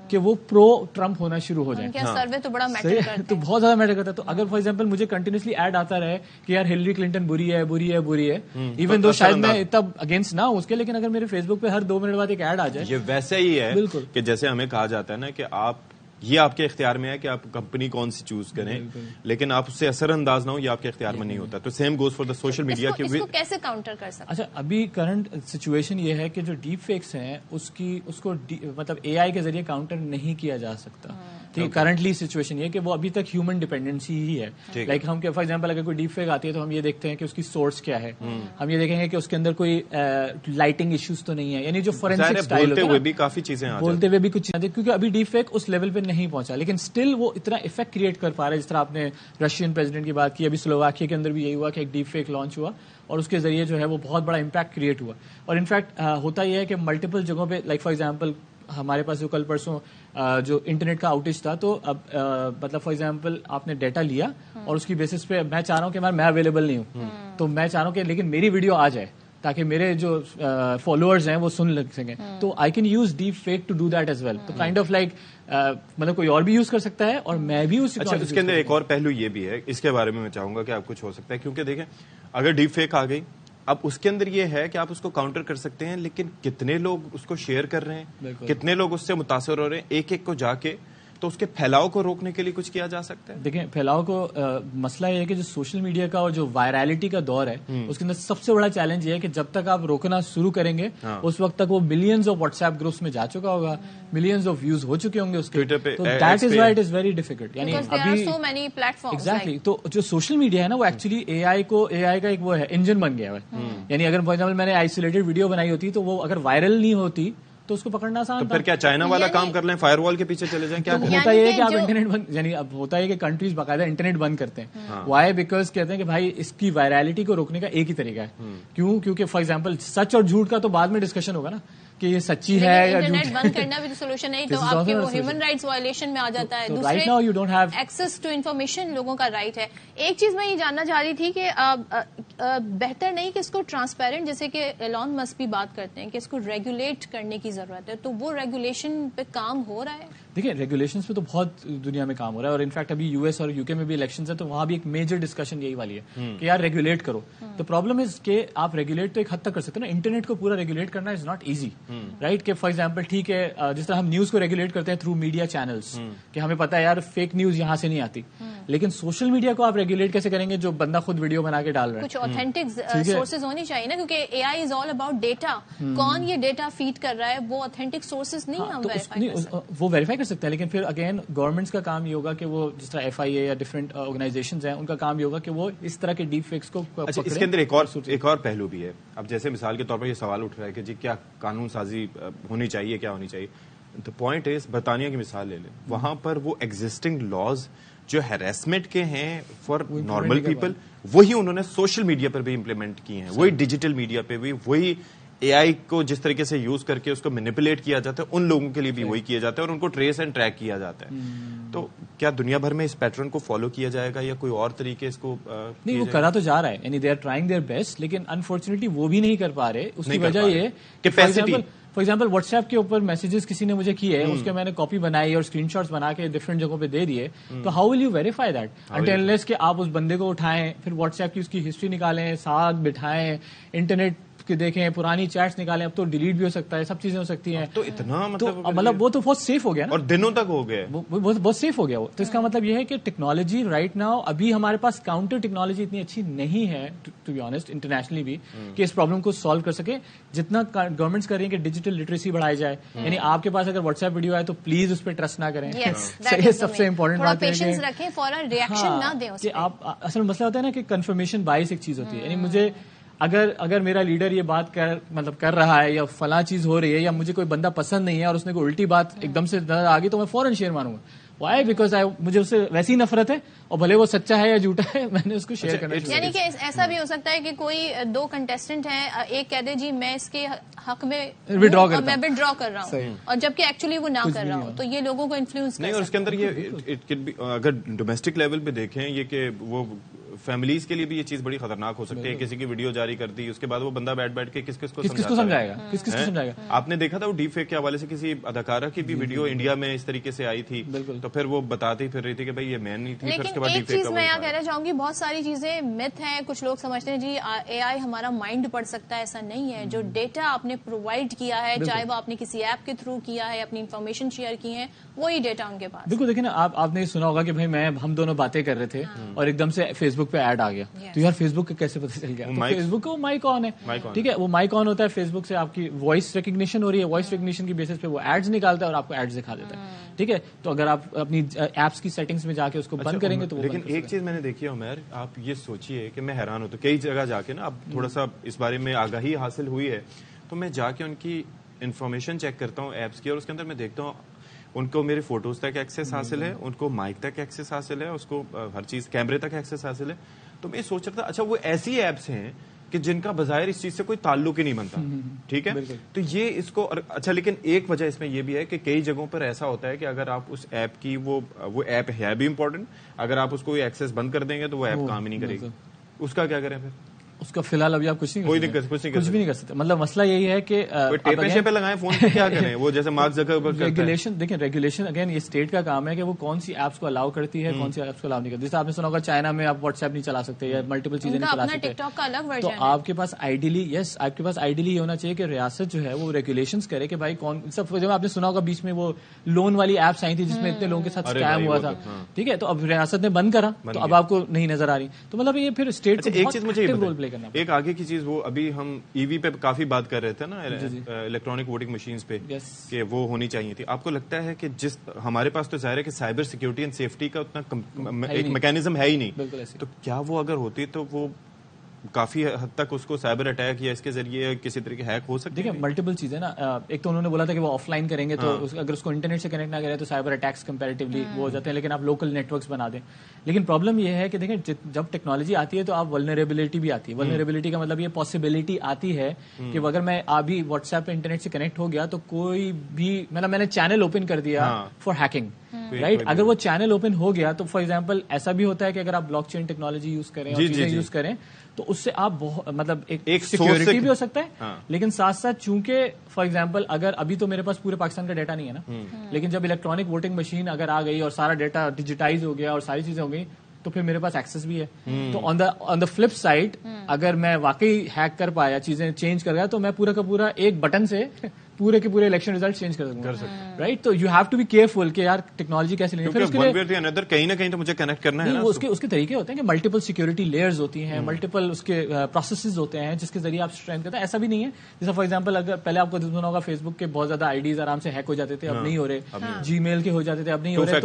کہ وہ پرو ٹرمپ ہونا شروع ہو جائیں. سروے تو بڑا میٹر کرتا ہے, تو بہت زیادہ میٹر کرتا ہے. تو اگر فار ایگزامپل مجھے کنٹینیوسلی ایڈ آتا رہے کہ یار ہلری کلنٹن بری ہے ایون دو شاید میں اتنا اگینسٹ نہ ہوں اس کے, لیکن اگر میرے فیس بک پہ ہر 2 منٹ بعد ایک ایڈ آ جائے, یہ ویسے ہی ہے بالکل کہ جیسے ہمیں کہا جاتا ہے نا کہ یہ آپ کے اختیار میں ہے کہ آپ کمپنی کون سی چوز کریں, لیکن آپ اس سے اثر انداز نہ ہو, یہ آپ کے اختیار میں نہیں ہوتا. تو same goes for the social media. اس کو کیسے کاؤنٹر کر سکتے؟ اچھا, ابھی کرنٹ سچویشن یہ ہے کہ جو ڈیپ فیکس ہیں اس کو مطلب اے آئی کے ذریعے کاؤنٹر نہیں کیا جا سکتا. کرنٹلی سچویشن یہ کہ وہ ابھی تک ہیومن ڈیپینڈنسی ہی ہے. لائک ہم فار ایگزامپل اگر کوئی ڈیپ فیک آتی ہے تو ہم یہ دیکھتے ہیں کہ اس کی سورس کیا ہے, ہم یہ دیکھیں گے کہ اس کے اندر کوئی لائٹنگ ایشوز تو نہیں ہے, یعنی جو فورینسک اسٹائل ہوتے ہوئے بھی کافی چیزیں بولتے ہوئے بھی کچھ چیزیں, کیونکہ ابھی ڈیپ فیک اس لیول پہ نہیں پہنچا, لیکن اسٹل وہ اتنا افیکٹ کریٹ کر پا رہا ہے. جس طرح آپ نے رشین پریزیڈنٹ کی بات کی, ابھی سلوواکیہ کے اندر بھی یہی ہوا کہ ایک ڈیپ فیک لانچ ہوا اور اس کے ذریعے جو ہے وہ بہت بڑا امپیکٹ کریٹ ہوا. اور انفیکٹ ہوتا یہ ہے کہ ملٹیپل جگہوں پہ, لائک فار ایگزامپل ہمارے پاس جو کل پرسوں جو انٹرنیٹ کا آؤٹیج تھا, تو اب مطلب فار ایگزامپل آپ نے ڈیٹا لیا اور اس کی بیسس پہ میں چاہ رہا ہوں کہ میں اویلیبل نہیں ہوں, تو میں چاہ رہا ہوں کہ لیکن میری ویڈیو آ جائے تاکہ میرے جو فالوورز ہیں وہ سن لگ سکیں, تو I can use deep fake to do that as well. تو کائنڈ آف لائک مطلب کوئی اور بھی یوز کر سکتا ہے اور میں بھی اس کے اندر ایک اور پہلو یہ بھی ہے, اس کے بارے میں چاہوں گا کہ آپ کچھ ہو سکتا ہے, کیونکہ دیکھیں اگر ڈیپ فیک آ گئی, اب اس کے اندر یہ ہے کہ آپ اس کو کاؤنٹر کر سکتے ہیں, لیکن کتنے لوگ اس کو شیئر کر رہے ہیں, کتنے لوگ اس سے متاثر ہو رہے ہیں, ایک ایک کو جا کے تو اس کے پھیلاؤ کو روکنے کے لیے کچھ کیا جا سکتا ہے. دیکھیں پھیلاؤ کو مسئلہ یہ ہے کہ جو سوشل میڈیا کا اور جو وائرالٹی کا دور ہے اس کے اندر سب سے بڑا چیلنج یہ ہے کہ جب تک آپ روکنا شروع کریں گے اس وقت تک وہ millions of what's app groups میں جا چکا ہوگا, ملینز آف ویوز ہو چکے ہوں گے اس کے, تو that is why it is very difficult. یعنی ابھی ایگزیکٹلی تو جو سوشل میڈیا ہے نا وہ ایکچولی اے آئی کا ایک وہ ہے انجن بن گیا ہے. یعنی اگر فار ایگزامپل میں نے آئسولیٹڈ ویڈیو بنائی ہوتی تو وہ اگر وائرل نہیں ہوتی تو اس کو پکڑنا آسان تھا. پھر کیا چائنا والا کام کر لیں, فائر وال کے پیچھے چلے جائیں؟ کیا ہوتا ہے کہ آپ انٹرنیٹ بند, یعنی اب ہوتا ہے کہ کنٹریز باقاعدہ انٹرنیٹ بند کرتے ہیں. وائی؟ بیکاز کہتے ہیں کہ بھائی اس کی وائرالٹی کو روکنے کا ایک ہی طریقہ ہے. کیوں؟ کیونکہ فار ایگزامپل سچ اور جھوٹ کا تو بعد میں ڈسکشن ہوگا نا کہ یہ سچی ہے یا جھوٹ. انٹرنیٹ بند کرنا بھی تو سولوشن نہیں, تو آپ کے وہ ہیومن رائٹس وائلیشن میں آ جاتا ہے. دوسرے ایکسیس ٹو انفارمیشن لوگوں کا رائٹ ہے. ایک چیز میں یہ جاننا چاہ رہی تھی کہ بہتر نہیں کہ اس کو ٹرانسپیرنٹ, جیسے کہ ایلون مسک بھی بات کرتے ہیں کہ اس کو ریگولیٹ کرنے کی ضرورت ہے, تو وہ ریگولیشن پہ کام ہو رہا ہے؟ دیکھیں ریگولیشنز پہ تو بہت دنیا میں کام ہو رہا ہے, اور انفیکٹ ابھی یو ایس اور یو کے میں بھی الیکشنز ہیں, تو وہاں بھی ایک میجر ڈسکشن یہی والی ہے کہ یار ریگولیٹ کرو. تو پرابلم از کہ آپ ریگولیٹ تو ایک حد تک کر سکتے ہیں نا, انٹرنیٹ کو پورا ریگولیٹ کرنا از ناٹ ایزی, رائٹ؟ کہ فار ایگزامپل ٹھیک ہے جس طرح ہم نیوز کو ریگولیٹ کرتے ہیں تھرو میڈیا چینلس کہ ہمیں پتا ہے یار فیک نیوز یہاں سے نہیں آتی, لیکن سوشل میڈیا کو آپ ریگولیٹ کیسے کریں گے جو بندہ خود ویڈیو بنا کے ڈال رہا ہے؟ کچھ اوتھینٹک سورسز ہونی چاہیے نا, کیونکہ اے آئی از آل اباؤٹ ڈیٹا. کون یہ ڈیٹا فیڈ کر رہا ہے, وہ اوتھینٹک سورسز نہیں ہم وہ ویریفائی کر سکتے ہیں, لیکن پھر اگین گورنمنٹس کا کام یہ ہوگا کہ وہ جس طرح ایف آئی اے یا ڈفرینٹ آرگنائزیشنز ہیں ان کا کام یہ ہوگا کہ وہ اس طرح کے ڈیپ فیکس کو. اس کے اندر ایک اور پہلو بھی ہے. اب جیسے مثال کے طور پر یہ سوال اٹھ رہا ہے کہ جی کیا قانون سازی ہونی چاہیے, کیا ہونی چاہیے؟ تو پوائنٹ از برطانیہ کی مثال لے لیں, وہاں پر وہ ایگزسٹنگ لاز جو ہیراسمنٹ کے ہیں فار نارمل پیپل وہی انہوں نے سوشل میڈیا پر بھی امپلیمنٹ کی ہیں, وہی ڈیجیٹل میڈیا پہ بھی, وہی اے آئی کو جس طریقے سے یوز کر کے اس کو مینیپولیٹ کیا جاتا ہے ان لوگوں کے لیے بھی وہی کیا جاتا ہے, اور ان کو ٹریس اینڈ ٹریک کیا جاتا ہے. تو کیا دنیا بھر میں اس پیٹرن کو فالو کیا جائے گا یا کوئی اور طریقے اس کو نہیں؟ وہ کرا تو جا رہا ہے, یعنی they are trying their best, لیکن انفارچونیٹلی وہ بھی نہیں کر پا رہے. اس کی وجہ یہ capacity. For example what's app کے اوپر میسجز کسی نے مجھے کیے, اس کے میں نے کاپی بنائی اور اسکرین شاٹس بنا کے ڈفرینٹ جگہوں پہ دے دیے, تو how will you verify that until unless کہ آپ اس بندے کو اٹھائیں, پھر واٹس ایپ کی اس کی ہسٹری نکالیں, ساتھ بٹھائیں, انٹرنیٹ کے دیکھیں, پرانی چیٹس نکالیں, اب تو ڈیلیٹ بھی ہو سکتا ہے, سب چیزیں ہو سکتی ہیں. تو اتنا مطلب وہ تو بہت سیف ہو گیا نا, اور دنوں تک ہو گیا, بہت سیف ہو گیا وہ. تو اس کا مطلب یہ ہے کہ ٹیکنالوجی رائٹ ناؤ ابھی ہمارے پاس کاؤنٹر ٹیکنالوجی اتنی اچھی نہیں ہے ٹو بی آنیسٹ انٹرنیشنلی بھی کہ اس پرابلم کو سالو کر سکے. جتنا گورنمنٹس کر رہی ہیں کہ ڈیجیٹل لٹریسی بڑھائی جائے, یعنی آپ کے پاس اگر واٹس ایپ ویڈیو آئے تو پلیز اس پہ ٹرسٹ نہ کریں. یہ سب سے امپورٹنٹ بات ہے کہ آپ اصل مسئلہ ہوتا ہے نا کہ کنفرمیشن بائس ایک چیز ہوتی ہے. یعنی مجھے اگر میرا لیڈر یہ بات کر رہا ہے یا فلاں چیز ہو رہی ہے یا مجھے کوئی بندہ پسند نہیں ہے اور اس نے کوئی الٹی بات ایک دم سے نظر آ گئی تو میں فوراً شیئر مانوں گا. وائی؟ بیکاز مجھے اس سے ویسی نفرت ہے, اور بھلے وہ سچا ہے یا جھوٹا ہے میں نے اس کو شیئر کرنا. یعنی کہ ایسا بھی ہو سکتا ہے کہ کوئی دو کنٹیسٹنٹ ہیں, ایک کہہ دے جی میں اس کے حق میں ودرا کر رہا ہوں, اور جبکہ ایکچولی وہ نہ کر رہا ہوں, تو یہ لوگوں کو انفلوئنس نہیں. اور اس کے اندر یہ اگر ڈومیسٹک لیول پہ دیکھیں یہ کہ وہ فیملیز کے لیے بھی یہ چیز بڑی خطرناک ہو سکتی ہے. کسی کی ویڈیو جاری کر دی, اس کے بعد وہ بندہ بیٹھ کے کس کو سمجھائے گا. آپ نے دیکھا تھا وہ ڈیپ فیک کے حوالے سے کسی اداکارہ کی بھی ویڈیو انڈیا میں اس طریقے سے آئی تھی, تو پھر وہ بتاتی پھر رہی تھی کہ بھائی یہ میں نہیں تھی. لیکن ایک چیز میں یہاں کہنا چاہوں گی, بہت ساری چیزیں مت ہیں. کچھ لوگ سمجھتے ہیں جی اے آئی ہمارا مائنڈ پڑھ سکتا ہے, ایسا نہیں ہے. جو ڈیٹا آپ نے پرووائڈ کیا ہے, چاہے وہ آپ نے کسی ایپ کے تھرو کیا ہے, اپنی انفارمیشن شیئر کی ہے, وہی ڈیٹا ان کے پاس. بالکل. دیکھیں نا آپ نے سنا ہوگا کہ بھائی ہم دونوں باتیں کر رہے تھے اور ایک دم سے فیس بک پہ ایڈ آ گیا, تو یار فیس بک کا کیسے پتہ چل گیا؟ فیس بک کا وہ مائک آن ہے, ٹھیک ہے, وہ مائک آن ہوتا ہے فیس بک سے, آپ کی وائس ریکگنیشن ہو رہی ہے, وائس ریکگنیشن کی بیسس پہ وہ ایڈز نکالتا ہے اور آپ کو ایڈز دکھا دیتا ہے, ٹھیک ہے. تو اگر آپ اپنی ایپس کی سیٹنگز میں جا کے اس کو بند کریں گے تو لیکن ایک چیز میں نے دیکھی ہے عمیر, آپ یہ سوچیے کہ میں حیران ہوں, تو کئی جگہ جا کے نا اب تھوڑا سا اس بارے میں آگاہی حاصل ہوئی ہے, تو میں جا کے ان کی انفارمیشن چیک کرتا ہوں ایپس کی, اور اس کے اندر میں دیکھتا ہوں ان کو میرے فوٹوز تک ایکسیس حاصل ہے, ان کو مائک تک ایکسیس حاصل ہے, اس کو ہر چیز کیمرے تک ایکسیس حاصل ہے. تو میں سوچ رہا تھا اچھا وہ ایسی ایپس ہیں کہ جن کا بظاہر اس چیز سے کوئی تعلق ہی نہیں بنتا, ٹھیک ہے, تو یہ اس کو اچھا, لیکن ایک وجہ اس میں یہ بھی ہے کہ کئی جگہوں پر ایسا ہوتا ہے کہ اگر آپ اس ایپ کی وہ ایپ ہے بھی امپورٹنٹ, اگر آپ اس کو ایکسیس بند کر دیں گے تو وہ ایپ کام ہی نہیں کرے گی. اس کا کیا کریں پھر؟ اس کا فی الحال ابھی آپ کچھ بھی نہیں کر سکتے. مطلب مسئلہ یہی ہے کہ پہ لگائیں فون پہ, کیا کریں وہ جیسے مارک زکربرگ ریگولیشن. دیکھیں ریگولیشن اگین یہ اسٹیٹ کا کام ہے کہ وہ کون سی ایپس کو الاؤ کرتی ہے, کون سی ایپس کو الاؤ نہیں کرتی. جیسے آپ نے سنا ہوگا چائنا میں آپ واٹس ایپ نہیں چلا سکتے یا ملٹیپل چیزیں نہیں چلا سکتے. تو آپ کے پاس آئیڈیلی یہ ہونا چاہیے کہ ریاست جو ہے وہ ریگولیشنز کرے کہ بھائی کون سب. جب آپ نے سنا ہوگا بیچ میں وہ لون والی ایپس آئی تھی جس میں اتنے لوگوں کے ساتھ اسکیم ہوا تھا, ٹھیک ہے, تو اب ریاست نے بند کرا تو اب آپ کو نہیں نظر آ رہی. تو مطلب یہ پھر اسٹیٹ کو ایک چیز مجھے رول پلے کرنا. ایک آگے کی چیز, وہ ابھی ہم ای وی پہ کافی بات کر رہے تھے نا, الیکٹرانک ووٹنگ مشینز پہ, کہ وہ ہونی چاہیے تھی. آپ کو لگتا ہے کہ جس ہمارے پاس تو ظاہر ہے کہ سائبر سیکورٹی اینڈ سیفٹی کا اتنا ایک میکینزم ہے ہی نہیں, تو کیا وہ اگر ہوتی تو وہ کافی حد تک اس کو سائبر اٹیک یا اس کے ذریعے کسی طرح کے ہیک ہو سکتے ہیں؟ دیکھیں ملٹیپل چیزیں نا, ایک تو انہوں نے بولا تھا کہ وہ آف لائن کریں گے تو اگر اس کو انٹرنیٹ سے کنیکٹ نہ کرے تو سائبر اٹیکس کمپیریٹیولی وہ ہو جاتے ہیں, لیکن آپ لوکل نیٹ ورکس بنا دیں. لیکن پرابلم یہ ہے کہ دیکھیں جب ٹیکنالوجی آتی ہے تو آپ ولنریبلٹی بھی آتی ہے. ولنریبلٹی کا مطلب یہ پاسبلٹی آتی ہے کہ اگر میں ابھی واٹس ایپ پہ انٹرنیٹ سے کنیکٹ ہو گیا تو کوئی بھی مطلب میں نے چینل اوپن کر دیا فار ہیکنگ, رائٹ. اگر وہ چینل اوپن ہو گیا تو فار ایگزامپل ایسا بھی ہوتا ہے کہ اگر آپ بلاک چین ٹیکنالوجی یوز کریں اور چیزیں یوز کریں تو اس سے آپ مطلب ایک سیکورٹی بھی ہو سکتا ہے, لیکن ساتھ ساتھ چونکہ فار ایگزامپل اگر ابھی تو میرے پاس پورے پاکستان کا ڈیٹا نہیں ہے نا, لیکن جب الیکٹرانک ووٹنگ مشین اگر آ گئی اور سارا ڈیٹا ڈیجیٹائز ہو گیا اور ساری چیزیں ہو گئی تو پھر میرے پاس ایکسس بھی ہے. تو آن دا فلپ سائڈ اگر میں واقعی ہیک کر پایا, چیزیں چینج کر گیا, تو میں پورا کا پورا ایک بٹن سے پورے کے پورے الیکشن ریزلٹ چینج کر سکتے ہیں, رائٹ. تو you have to be careful کہ یار ٹیکنالوجی کیسے لینی ہے, کہیں نہ کہیں تو مجھے کنیکٹ کرنا ہے. اس کے طریقے ہوتے ہیں کہ ملٹیپل سیکورٹی لیئرز ہوتی ہیں, ملٹیپل اس کے پروسیسز ہوتے ہیں جس کے ذریعے آپ اسٹرینتھ کرتے ہیں. ایسا بھی نہیں ہے جیسا فار ایگزامپل اگر پہلے آپ کو سنا ہوگا فیس بک کے بہت زیادہ آئی ڈیز آرام سے ہیک ہو جاتے تھے, اب نہیں ہو رھے, جی میل کے ہو جاتے تھے, اب نہیں ہو رہے,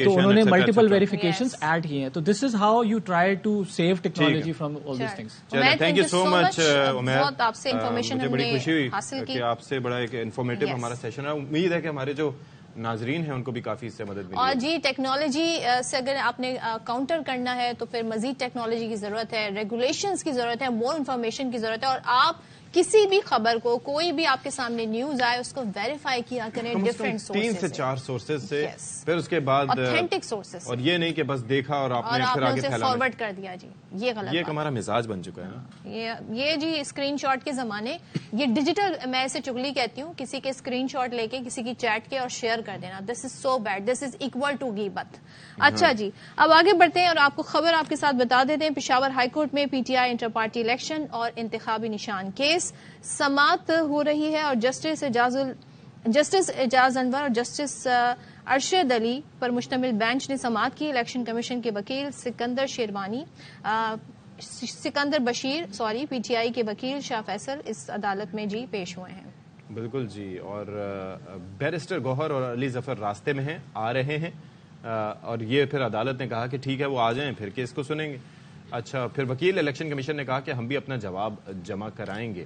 تو انہوں نے ملٹیپل ویریفیکیشنز ایڈ کیے ہیں. تو this is how you try to save technology from all these things. Thank you so much Umair, مجھے بڑی خوشی ہوئی کہ آپ سے بڑا ایک انفارمیٹیو ہمارا سیشن ہے. امید ہے کہ ہمارے جو ناظرین ہیں ان کو بھی کافی اس سے مدد ملی. اور جی ٹیکنالوجی سے اگر آپ نے کاؤنٹر کرنا ہے تو پھر مزید ٹیکنالوجی کی ضرورت ہے, ریگولیشنز کی ضرورت ہے, مور انفارمیشن کی ضرورت ہے. اور آپ کسی بھی خبر کو, کوئی بھی آپ کے سامنے نیوز آئے, اس کو ویریفائی کیا کریں ڈفرینٹ سورسز 3 سے 4 سورسز سے, پھر اس کے بعد آتھینٹک سورسز, اور یہ نہیں کہ بس دیکھا اور آپ نے پھر آگے پھیلانا, فارورڈ کر دیا. جی یہ غلط, یہ ہمارا مزاج بن چکا ہے نا یہ جی اسکرین شاٹ کے زمانے, یہ ڈیجیٹل, میں اسے چگلی کہتی ہوں, کسی کے اسکرین شاٹ لے کے کسی کی چیٹ کے اور شیئر کر دینا. This is so bad, this is equal to غیبت. اچھا جی اب آگے بڑھتے ہیں اور آپ کو خبر آپ کے ساتھ بتا دیتے ہیں. پشاور ہائی کورٹ میں P T I inter party election اور انتخابی نشان کیس سماعت ہو رہی ہے, اور جسٹس اعجاز انور اور جسٹس ارشد علی پر مشتمل بینچ نے سماعت کی. الیکشن کمیشن کے وکیل سکندر بشیر پی ٹی آئی کے وکیل شاہ فیصل اس عدالت میں جی پیش ہوئے ہیں. بالکل جی, اور بیرسٹر گوہر اور علی ظفر راستے میں ہیں, آ رہے ہیں, اور یہ پھر عدالت نے کہا کہ ٹھیک ہے وہ آ جائیں, پھر کیس کو سنیں گے. اچھا, پھر وکیل الیکشن کمیشن نے کہا کہ ہم بھی اپنا جواب جمع کرائیں گے.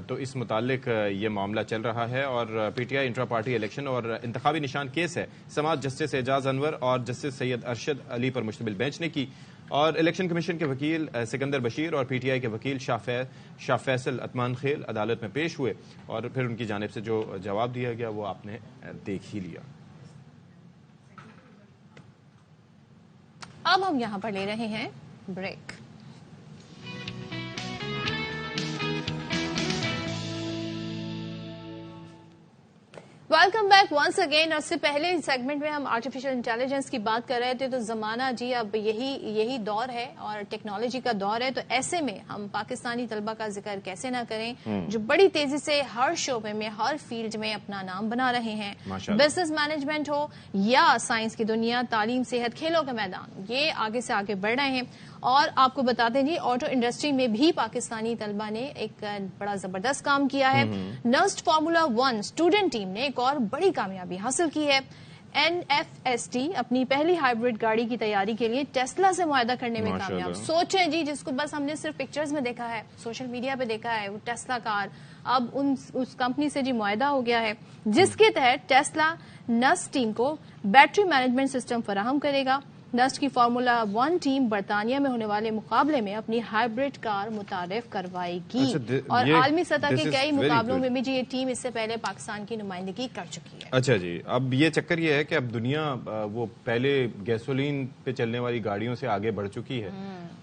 تو اس متعلق یہ معاملہ چل رہا ہے, اور پی ٹی آئی انٹرا پارٹی الیکشن اور انتخابی نشان کیس ہے. سماعت جسٹس اعجاز انور اور جسٹس سید ارشد علی پر مشتمل بینچ نے کی, اور الیکشن کمیشن کے وکیل سکندر بشیر اور پی ٹی آئی کے وکیل شاہ فیصل اتمان خیل عدالت میں پیش ہوئے, اور پھر ان کی جانب سے جو جواب دیا گیا وہ آپ نے دیکھ ہی لیا. اب ہم یہاں پر لے رہے ہیں break. Welcome back once again. اور اس سے پہلے سیگمنٹ میں ہم آرٹیفیشل انٹیلیجنس کی بات کر رہے تھے, تو زمانہ جی اب یہی دور ہے اور ٹیکنالوجی کا دور ہے. تو ایسے میں ہم پاکستانی طلبہ کا ذکر کیسے نہ کریں جو بڑی تیزی سے ہر شعبے میں, ہر فیلڈ میں اپنا نام بنا رہے ہیں. بزنس مینجمنٹ ہو یا سائنس کی دنیا, تعلیم, صحت, کھیلوں کے میدان, یہ آگے سے آگے بڑھ رہے ہیں. اور آپ کو بتا دیں جی آٹو انڈسٹری میں بھی پاکستانی طلبہ نے ایک بڑا زبردست کام کیا ہے. نرسٹ فارمولا 1 اسٹوڈنٹ ٹیم نے ایک اور بڑی کامیابی حاصل کی ہے. NFST اپنی پہلی ہائبرڈ گاڑی کی تیاری کے لیے ٹیسلا سے معاہدہ کرنے میں کامیاب. سوچیں جی, جس کو بس ہم نے صرف پکچرز میں دیکھا ہے, سوشل میڈیا پہ دیکھا ہے, وہ ٹیسلا کار اب اس کمپنی سے جی معاہدہ ہو گیا ہے, جس کے تحت ٹیسلا نسٹ ٹیم کو بیٹری مینجمنٹ سسٹم فراہم کرے گا. نسٹ کی فارمولا 1 ٹیم برطانیہ میں ہونے والے مقابلے میں اپنی ہائبرڈ کار متعارف کروائے گی, اور عالمی سطح کے کئی مقابلوں میں بھی جی یہ ٹیم اس سے پہلے پاکستان کی نمائندگی کر چکی ہے. اچھا جی, اب یہ چکر یہ ہے کہ اب دنیا وہ پہلے گیسولین پہ چلنے والی گاڑیوں سے آگے بڑھ چکی ہے,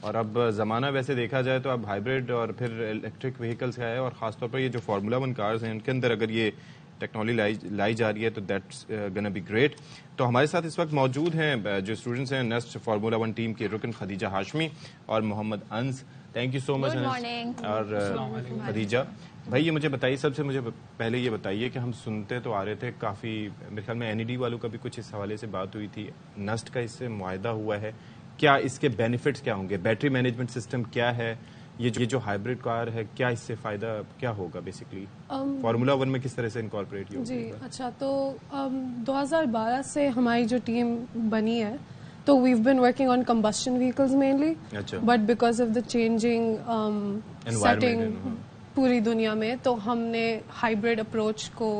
اور اب زمانہ ویسے دیکھا جائے تو اب ہائبرڈ اور پھر الیکٹرک وہیکلس کا ہے, اور خاص طور پر یہ جو فارمولا 1 کارز ہیں ان کے اندر اگر یہ ٹیکنالوجی لائی جا رہی ہے تو دیٹس گنا بی گریٹ. تو ہمارے ساتھ اس وقت موجود ہیں جو اسٹوڈنٹس ہیں نسٹ فارمولا 1 ٹیم کے رکن خدیجہ ہاشمی اور محمد انس. تھینک یو سو مچ. اور خدیجہ بھائی, یہ مجھے بتائیے, سب سے مجھے پہلے یہ بتائیے کہ ہم سنتے تو آ رہے تھے کافی, میرے خیال میں NED والوں کا بھی کچھ اس حوالے سے بات ہوئی تھی, نسٹ کا اس سے معاہدہ ہوا ہے, کیا اس کے بینیفٹس کیا ہوں گے, بیٹری مینجمنٹ سسٹم کیا ہے, یہ جو ہائبرڈ کار ہے کیا اس سے فائدہ کیا ہوگا بیسکلی, فارمولا 1 میں کس طرح سے انکارپوریٹ ہوگا؟ جی اچھا, تو 2012 سے ہماری جو ٹیم بنی ہے تو we've been working on combustion vehicles mainly, but because of the changing setting پوری دنیا میں, تو ہم نے ہائبرڈ اپروچ کو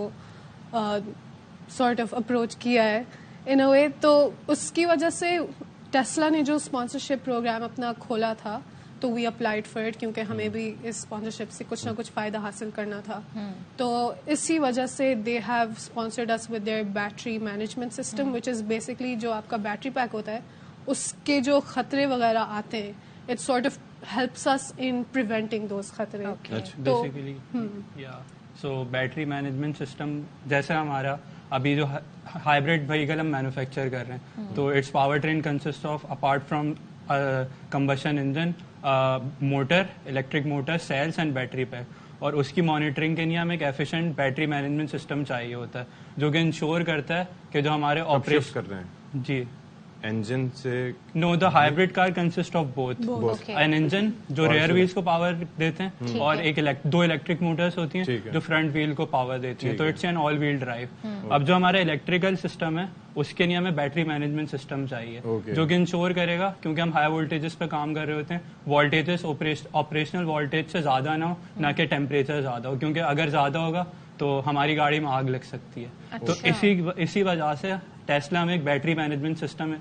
sort of اپروچ کیا ہے in a way. تو اس کی وجہ سے ٹیسلا نے جو اسپانسرشپ پروگرام اپنا کھولا تھا تو وی اپلائڈ فار اٹ, کیونکہ ہمیں بھی اس اسپانسرشپ سے کچھ نہ کچھ فائدہ حاصل کرنا تھا. تو اسی وجہ سے they have sponsored us with their battery management system, which is basically جو آپ کا بیٹری پیک ہوتا ہے اس کے جو خطرے وغیرہ آتے ہیں, it sort of helps us in preventing those خطرے. تو سو بیٹری مینجمنٹ سسٹم جیسے ہمارا ابھی جو ہائبرڈ وہیکل ہم مینوفیکچر کر رہے ہیں, تو its power train consist of apart from combustion engine, motor, electric motor, cells and battery pack, اور اس کی مانیٹرنگ کے لیے ہمیں ایک ایفیشینٹ بیٹری مینجمنٹ سسٹم چاہیے ہوتا ہے جو کہ انشور کرتا ہے کہ جو ہمارے آپریٹ کر رہے ہیں جی انجن سے. No, the hybrid car consist of both, an engine جو ریئر ویلز کو پاور دیتے ہیں, اور ایک 2 الیکٹرک موٹرز ہوتی ہیں جو فرنٹ ویل کو پاور دیتی ہیں, تو it's an all well drive. اب جو ہمارا الیکٹریکل سسٹم ہے اس کے لیے ہمیں بیٹری مینجمنٹ سسٹم چاہیے جو کہ انشور کرے گا, کیونکہ ہم ہائی وولٹیجز پہ کام کر رہے ہوتے ہیں, وولٹیجز آپریشنل وولٹیج سے زیادہ نہ ہو, نہ کہ ٹیمپریچر زیادہ ہو, کیونکہ اگر زیادہ ہوگا تو ہماری گاڑی میں آگ لگ سکتی ہے. تو اسی وجہ سے ٹیسلا میں ایک بیٹری مینجمنٹ سسٹم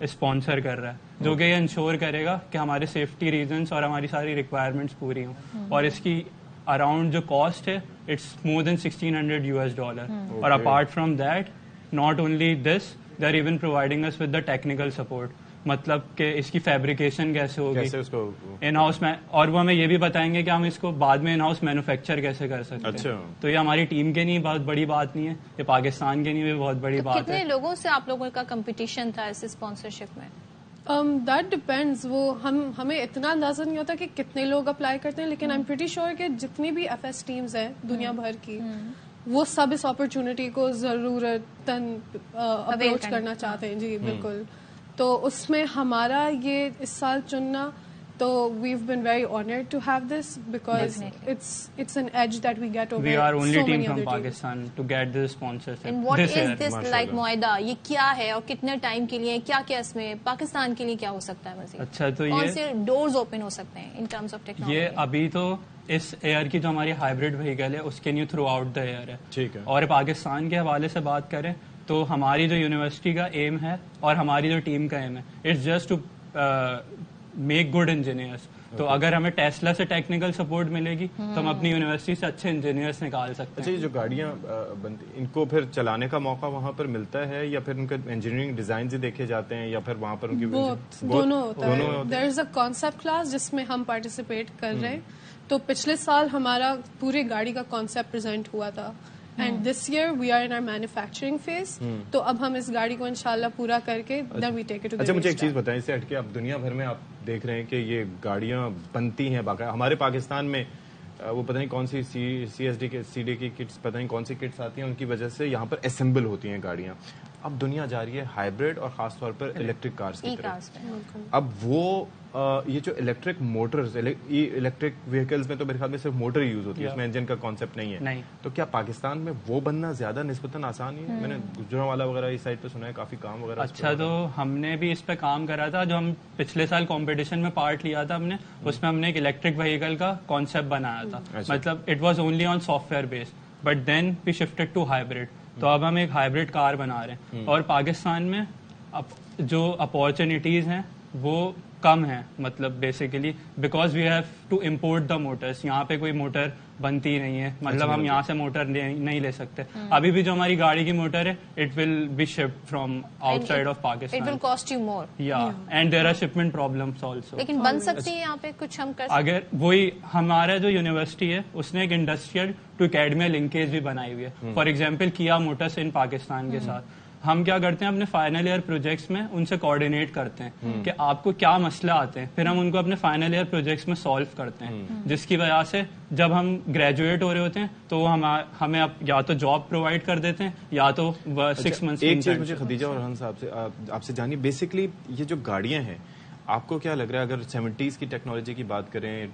اسپانسر کر رہا ہے جو کہ یہ انشور کرے گا کہ ہمارے سیفٹی ریزنس اور ہماری ساری ریکوائرمنٹس پوری ہوں. اور اس کی اراؤنڈ جو کاسٹ ہے اٹس مور دین $1,600, اور apart from that not only this, they are even providing us with the technical support, مطلب کہ اس کی فیبریکیشن کیسے ہوگی ان ہاؤس میں, اور وہ ہمیں یہ بھی بتائیں گے کہ ہم اس کو بعد میں ان ہاؤس مینوفیکچر کیسے کر سکتے ہیں. تو یہ ہماری ٹیم کے لیے بہت بڑی بات نہیں ہے, یہ پاکستان کے لیے بھی بہت بڑی بات ہے. کتنے لوگوں سے آپ لوگوں کا کمپٹیشن تھا اس اسپانسرشپ میں؟ دیٹ ڈپینڈز, وہ ہمیں اتنا اندازہ نہیں ہوتا کہ کتنے لوگ اپلائی کرتے ہیں, لیکن آئی ایم پریٹی شیور کہ جتنی بھی FS ٹیمز ہیں دنیا بھر کی, وہ سب اس اپرچونٹی کو ضرورتاً اپروچ کرنا چاہتے ہیں. جی بالکل. تو اس میں ہمارا یہ اس سال چننا, تو we've been very honored to have this because it's an edge that we get over. We are only so team many from other Pakistan teams. to get this sponsorship. And what is this like معاہدہ, یہ کیا ہے اور کتنے ٹائم کے لیے, کیا کیا اس میں پاکستان کے لیے کیا ہو سکتا ہے مزید؟ اچھا, تو کون سے ڈورز اوپن ہو سکتے ہیں ان ٹرمز آف ٹیکنالوجی؟ یہ ابھی تو اس ایئر کی جو ہماری ہائبرڈ وہیکل ہے اس کے لیے تھرو آؤٹ دا ایئر ہے. ٹھیک ہے. اور پاکستان کے حوالے سے بات کریں تو ہماری جو یونیورسٹی کا ایم ہے اور ہماری جو ٹیم کا ایم ہے, it's just to make good engineers. تو اگر ہمیں ٹیسلا سے ٹیکنیکل سپورٹ ملے گی تو ہم اپنی یونیورسٹی سے اچھے انجینئرس نکال سکتے ہیں. اچھا, یہ جو گاڑیاں بنتی ان کو پھر چلانے کا موقع وہاں پر ملتا ہے, یا پھر ان کا انجینئرنگ ڈیزائن ہی دیکھے جاتے ہیں, یا پھر وہاں پر ان کی دونوں ہوتا ہے. دیر از اے کانسیپٹ کلاس جس میں ہم پارٹیسپیٹ کر رہے ہیں. تو پچھلے سال ہمارا پوری گاڑی کا کانسیپٹ پریزنٹ ہوا تھا, and this year we are in our manufacturing phase. تو اب ہم اس گاڑی کو انشاءاللہ پورا کر کے دین وی ٹیک اٹ ٹو. اچھا, مجھے ایک چیز بتائیں, اس سے ہٹ کے اب دنیا بھر میں آپ دیکھ رہے ہیں کہ یہ گاڑیاں بنتی ہیں باقاعدہ. ہمارے پاکستان میں وہ پتہ نہیں کون سی CSD کی کٹس, پتہ نہیں کون سی کٹس آتی ہیں, ان کی وجہ سے یہاں پر اسمبل ہوتی ہیں گاڑیاں. اب دنیا جا رہی ہے ہائبرڈ اور خاص طور پر الیکٹرک کارز کی طرف. اب وہ یہ جو الیکٹرک موٹرز الیکٹرک وہیکلز میں تو میرے خیال میں صرف موٹر یوز ہوتی ہے, اس میں انجن کا کانسیپٹ نہیں ہے, تو کیا پاکستان میں وہ بننا زیادہ نسبتاً آسان ہے؟ میں نے گجرانوالا وغیرہ اس سائڈ پہ سنا ہے کافی کام وغیرہ. اچھا, تو ہم نے بھی اس پہ کام کرا تھا. جو ہم پچھلے سال کمپٹیشن میں پارٹ لیا تھا ہم نے, اس میں ہم نے ایک الیکٹرک وہیکل کا کانسیپٹ بنایا تھا. مطلب it was only on software base, but then we shifted to hybrid. تو اب ہم ایک ہائبرڈ کار بنا رہے ہیں, اور پاکستان میں جو اپارچونیٹیز ہیں وہ کم ہے. مطلب basically because we have to import the motors. یہاں پہ کوئی موٹر بنتی نہیں ہے, مطلب ہم یہاں سے موٹر نہیں لے سکتے. ابھی بھی جو ہماری گاڑی کی موٹر ہے it will be shipped from outside of Pakistan. It will cost you more. یا and there are shipment problems also. لیکن بن سکتی ہے یہاں پہ کچھ ہم کر سکتے. اگر وہی ہمارا جو یونیورسٹی ہے اس نے ایک انڈسٹریل ٹو اکیڈمیا لنکیج بھی بنائی ہوئی ہے. فار ایگزامپل کیا موٹرس ان پاکستان کے ساتھ ہم کیا کرتے ہیں اپنے فائنل ایئر پروجیکٹس میں ان سے کوآرڈینیٹ کرتے ہیں کہ آپ کو کیا مسئلہ آتے ہیں, پھر ہم ان کو اپنے فائنل ایئر پروجیکٹس میں سالو کرتے ہیں, جس کی وجہ سے جب ہم گریجویٹ ہو رہے ہوتے ہیں تو وہ ہمیں یا تو جاب پرووائڈ کر دیتے ہیں یا تو 6 months. ایک چیز مجھے خدیجہ اور رحان صاحب سے آپ سے جانیے, بیسکلی یہ جو گاڑیاں ہیں آپ کو کیا لگ رہا ہے اگر 70s کی ٹیکنالوجی کی بات کریں,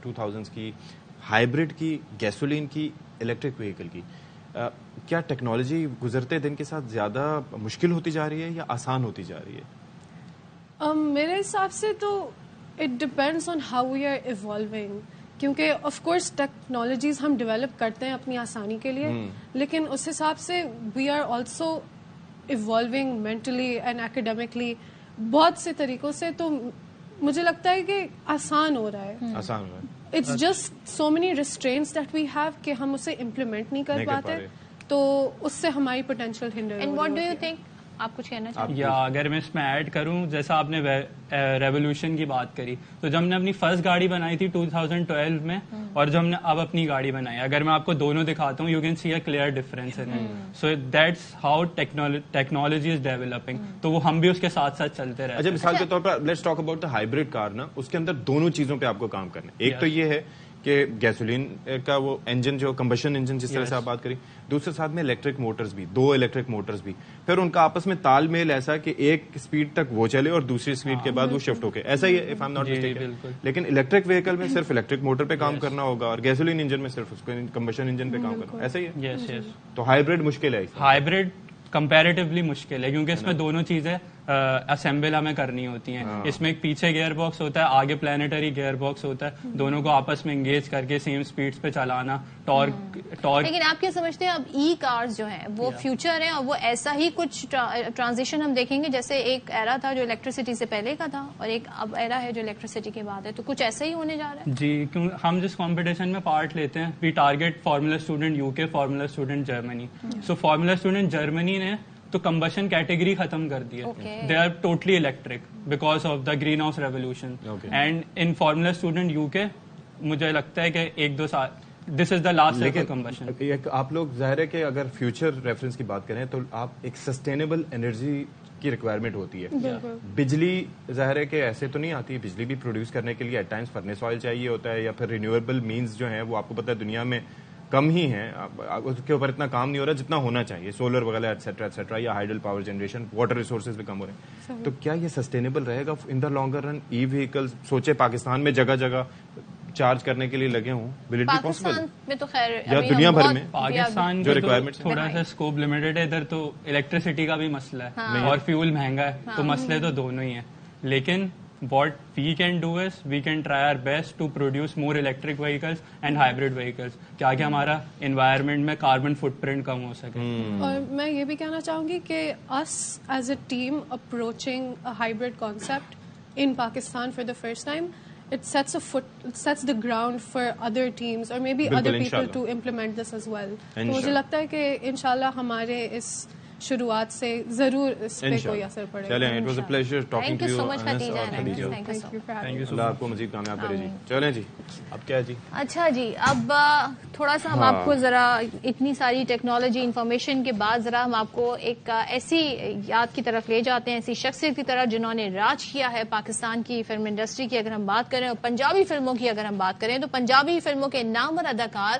2000s کی, ہائبرڈ کی, گیسولین کی, الیکٹرک وہیکل کی, کیا ٹیکنالوجی گزرتے دن کے ساتھ زیادہ مشکل ہوتی جا رہی ہے یا آسان ہوتی جا رہی ہے؟ میرے حساب سے تو it depends on how we are evolving, کیونکہ آف کورس ٹیکنالوجیز ہم ڈیولپ کرتے ہیں اپنی آسانی کے لیے, لیکن اس حساب سے we are also evolving mentally and academically بہت سے طریقوں سے. تو مجھے لگتا ہے کہ آسان ہو رہا ہے, آسان ہو رہا ہے. It's just so many restraints that we have کہ ہم اسے امپلیمنٹ نہیں کر پاتے, تو اس سے ہماری potential hinder. And what do you think, آپ کچھ کہنا چاہتے ہیں؟ یا اگر میں اس میں ایڈ کروں, جیسا آپ نے ریولیوشن کی بات کری, تو جب ہم نے اپنی فرسٹ گاڑی بنائی تھی 2012 میں, اور جو ہم نے اب اپنی گاڑی بنائی, اگر میں آپ کو دونوں دکھاتا ہوں you can see a clear difference in it. So that's how technology is developing, تو وہ ہم بھی اس کے ساتھ ساتھ چلتے رہتے ہیں. اچھا, مثال کے طور پر let's talk about the hybrid car نا, اس کے اندر دونوں چیزوں پہ آپ کو کام کرنا ہے. ایک تو یہ ہے کہ گیسولین کا وہ انجن جو کمبشن انجن جس طرح سے آپ بات کریں, دوسرے ساتھ میں الیکٹرک موٹرز بھی, 2 الیکٹرک موٹرز بھی, پھر ان کا آپس میں تال میل ایسا کہ ایک اسپیڈ تک وہ چلے اور دوسری اسپیڈ کے بعد وہ شفٹ ہو کے, ایسا ہی ہے if I am not mistaken. لیکن الیکٹرک وہیکل میں صرف الیکٹرک موٹر پہ کام کرنا ہوگا اور گیسولین انجن میں صرف اس کو کمبشن انجن پہ کام کرنا, ایسا ہی ہے. تو ہائبرڈ مشکل ہے. ہائبرڈ کمپیریٹیولی مشکل ہے کیونکہ اس میں دونوں چیزیں اسمبل ہمیں کرنی ہوتی ہیں. اس میں ایک پیچھے گیئر باکس ہوتا ہے, آگے پلانیٹری گیئر باکس ہوتا ہے, دونوں کو آپس میں انگیج کر کے سیم سپیڈز پہ چلانا, ٹارک. لیکن آپ کیا سمجھتے ہیں اب ای کارز جو ہیں وہ فیوچر ہیں, اور وہ ایسا ہی کچھ ٹرانزیشن ہم دیکھیں گے جیسے ایک ایرا تھا جو الیکٹریسٹی سے پہلے کا تھا اور ایک اب ایرا ہے جو الیکٹریسٹی کے بعد ہے, تو کچھ ایسا ہی ہونے جا رہا ہے؟ جی, کیوں ہم جس کمپٹیشن میں پارٹ لیتے ہیں we target Formula Student UK, Formula Student Germany. So Formula Student Germany نے تو کمبشن کیٹیگری ختم کر دی ہے. They are totally electric because of the greenhouse revolution. And in Formula Student UK مجھے لگتا ہے کہ 1-2 سال دس از دا لاسٹ سائیکل کمبشن. آپ لوگ ظاہر ہے کہ اگر فیوچر ریفرنس کی بات کریں تو آپ ایک سسٹینیبل انرجی کی ریکوائرمنٹ ہوتی ہے. بجلی ظاہر ہے کہ ایسے تو نہیں آتی, بجلی بھی پروڈیوس کرنے کے لیے ایٹ ٹائمز فرنیس آئل چاہیے ہوتا ہے, یا پھر رینیویبل مینز جو ہیں وہ آپ کو پتہ ہے دنیا میں کم ہی ہیں, اس کے اوپر اتنا کام نہیں ہو رہا جتنا ہونا چاہیے, سولر وغیرہ ایٹسیٹرا ایٹسیٹرا, یا hydel power generation, water resources بھی کم ہو رہے ہیں. تو کیا یہ سسٹینیبل رہے گا ان the longer run? E vehicle سوچے پاکستان میں جگہ جگہ چارج کرنے کے لیے لگے ہوں, ول اٹ بی پاسبل؟ میں تو خیر یا دنیا بھر میں پاکستان جو ریکوائرمنٹ تھوڑا سا اسکوپ لمیٹڈ ہے, ادھر تو الیکٹریسٹی کا بھی مسئلہ ہے اور فیول مہنگا ہے, تو مسئلے تو دونوں ہی ہیں. لیکن what we can do is we can try our best to produce more electric vehicles and hybrid vehicles تاکہ ہمارا environment میں carbon footprint کم ہو سکے. اور میں یہ بھی کہنا چاہوں گی کہ us as a team approaching a hybrid concept in Pakistan for the first time, it sets the ground for other teams or maybe other people to implement this as well. تو مجھے لگتا ہے کہ انشاءاللہ ہمارے اس شروعات سے ضرور اس پہ کوئی اثر پڑے گا. چلیں, it was a pleasure talking to you. Khadija, Allah آپ کو مزید کامیاب کرے جی. چلیں جی, اب کیا ہے جی؟ اچھا جی, اب تھوڑا سا ہم آپ کو ذرا اتنی ساری ٹیکنالوجی انفارمیشن کے بعد ذرا ہم آپ کو ایک ایسی یاد کی طرف لے جاتے ہیں, ایسی شخصیت کی طرف جنہوں نے راج کیا ہے پاکستان کی فلم انڈسٹری کی. اگر ہم بات کریں اور پنجابی فلموں کی اگر ہم بات کریں تو پنجابی فلموں کے نامور اداکار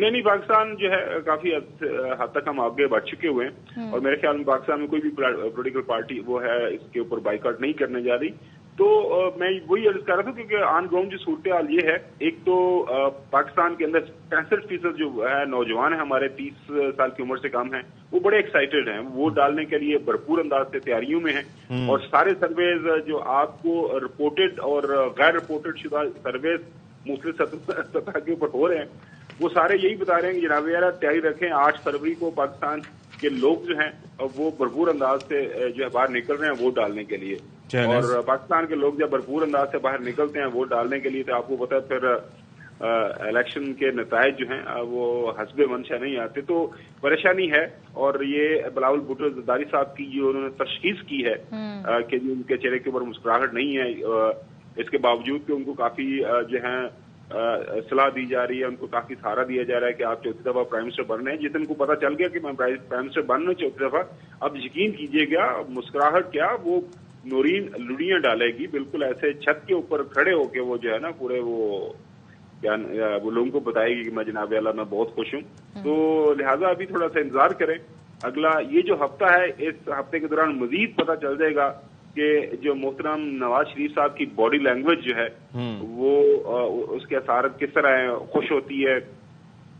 نہیں پاکستان جو ہے کافی حد تک ہم آگے بڑھ چکے ہوئے ہیں اور میرے خیال میں پاکستان میں کوئی بھی پولیٹیکل پارٹی وہ ہے اس کے اوپر بائیکاٹ نہیں کرنے جا رہی. تو میں وہی عرض کر رہا تھا کیونکہ آن گراؤنڈ جو صورتحال یہ ہے, ایک تو پاکستان کے اندر 65% جو ہے نوجوان ہیں ہمارے 30 سال کی عمر سے کم ہیں, وہ بڑے ایکسائٹیڈ ہیں, ووٹ ڈالنے کے لیے بھرپور انداز سے تیاریوں میں ہیں. اور سارے سرویز جو آپ کو رپورٹڈ اور غیر رپورٹڈ شدہ سرویز مختلف سطح کے اوپر ہو رہے ہیں, وہ سارے یہی بتا رہے ہیں کہ جناب یار تیاری رکھیں, 8 فروری کو پاکستان کے لوگ جو ہیں وہ بھرپور انداز سے جو ہے باہر نکل رہے ہیں ووٹ ڈالنے کے لیے. اور پاکستان کے لوگ جب بھرپور انداز سے باہر نکلتے ہیں ووٹ ڈالنے کے لیے تو آپ کو پتا ہے پھر الیکشن کے نتائج جو ہیں وہ حسب منشا نہیں آتے, تو پریشانی ہے. اور یہ بلاول بھٹو زرداری صاحب کی جو انہوں نے تشخیص کی ہے کہ ان کے چہرے کے اوپر مسکراہٹ نہیں ہے, اس کے باوجود کہ ان کو کافی جو ہے صلاح دی جا رہی ہے, ان کو کافی سہارا دیا جا رہا ہے کہ آپ چوتھی دفعہ پرائم منسٹر بن رہے ہیں. جس دن کو پتا چل گیا کہ میں پرائم منسٹر بن رہا ہوں چوتھی دفعہ, اب یقین کیجیے گا مسکراہٹ کیا وہ نورین لڑیاں ڈالے گی, بالکل ایسے چھت کے اوپر کھڑے ہو کے وہ جو ہے نا پورے وہ لوگوں کو بتائے گی کہ میں جناب اللہ میں بہت خوش ہوں. تو لہٰذا ابھی تھوڑا سا انتظار کریں, اگلا یہ جو ہفتہ ہے اس ہفتے کے دوران مزید پتہ چل جائے گا کہ جو محترم نواز شریف صاحب کی باڈی لینگویج جو ہے وہ اس کے اثرات کس طرح ہیں, خوش ہوتی ہے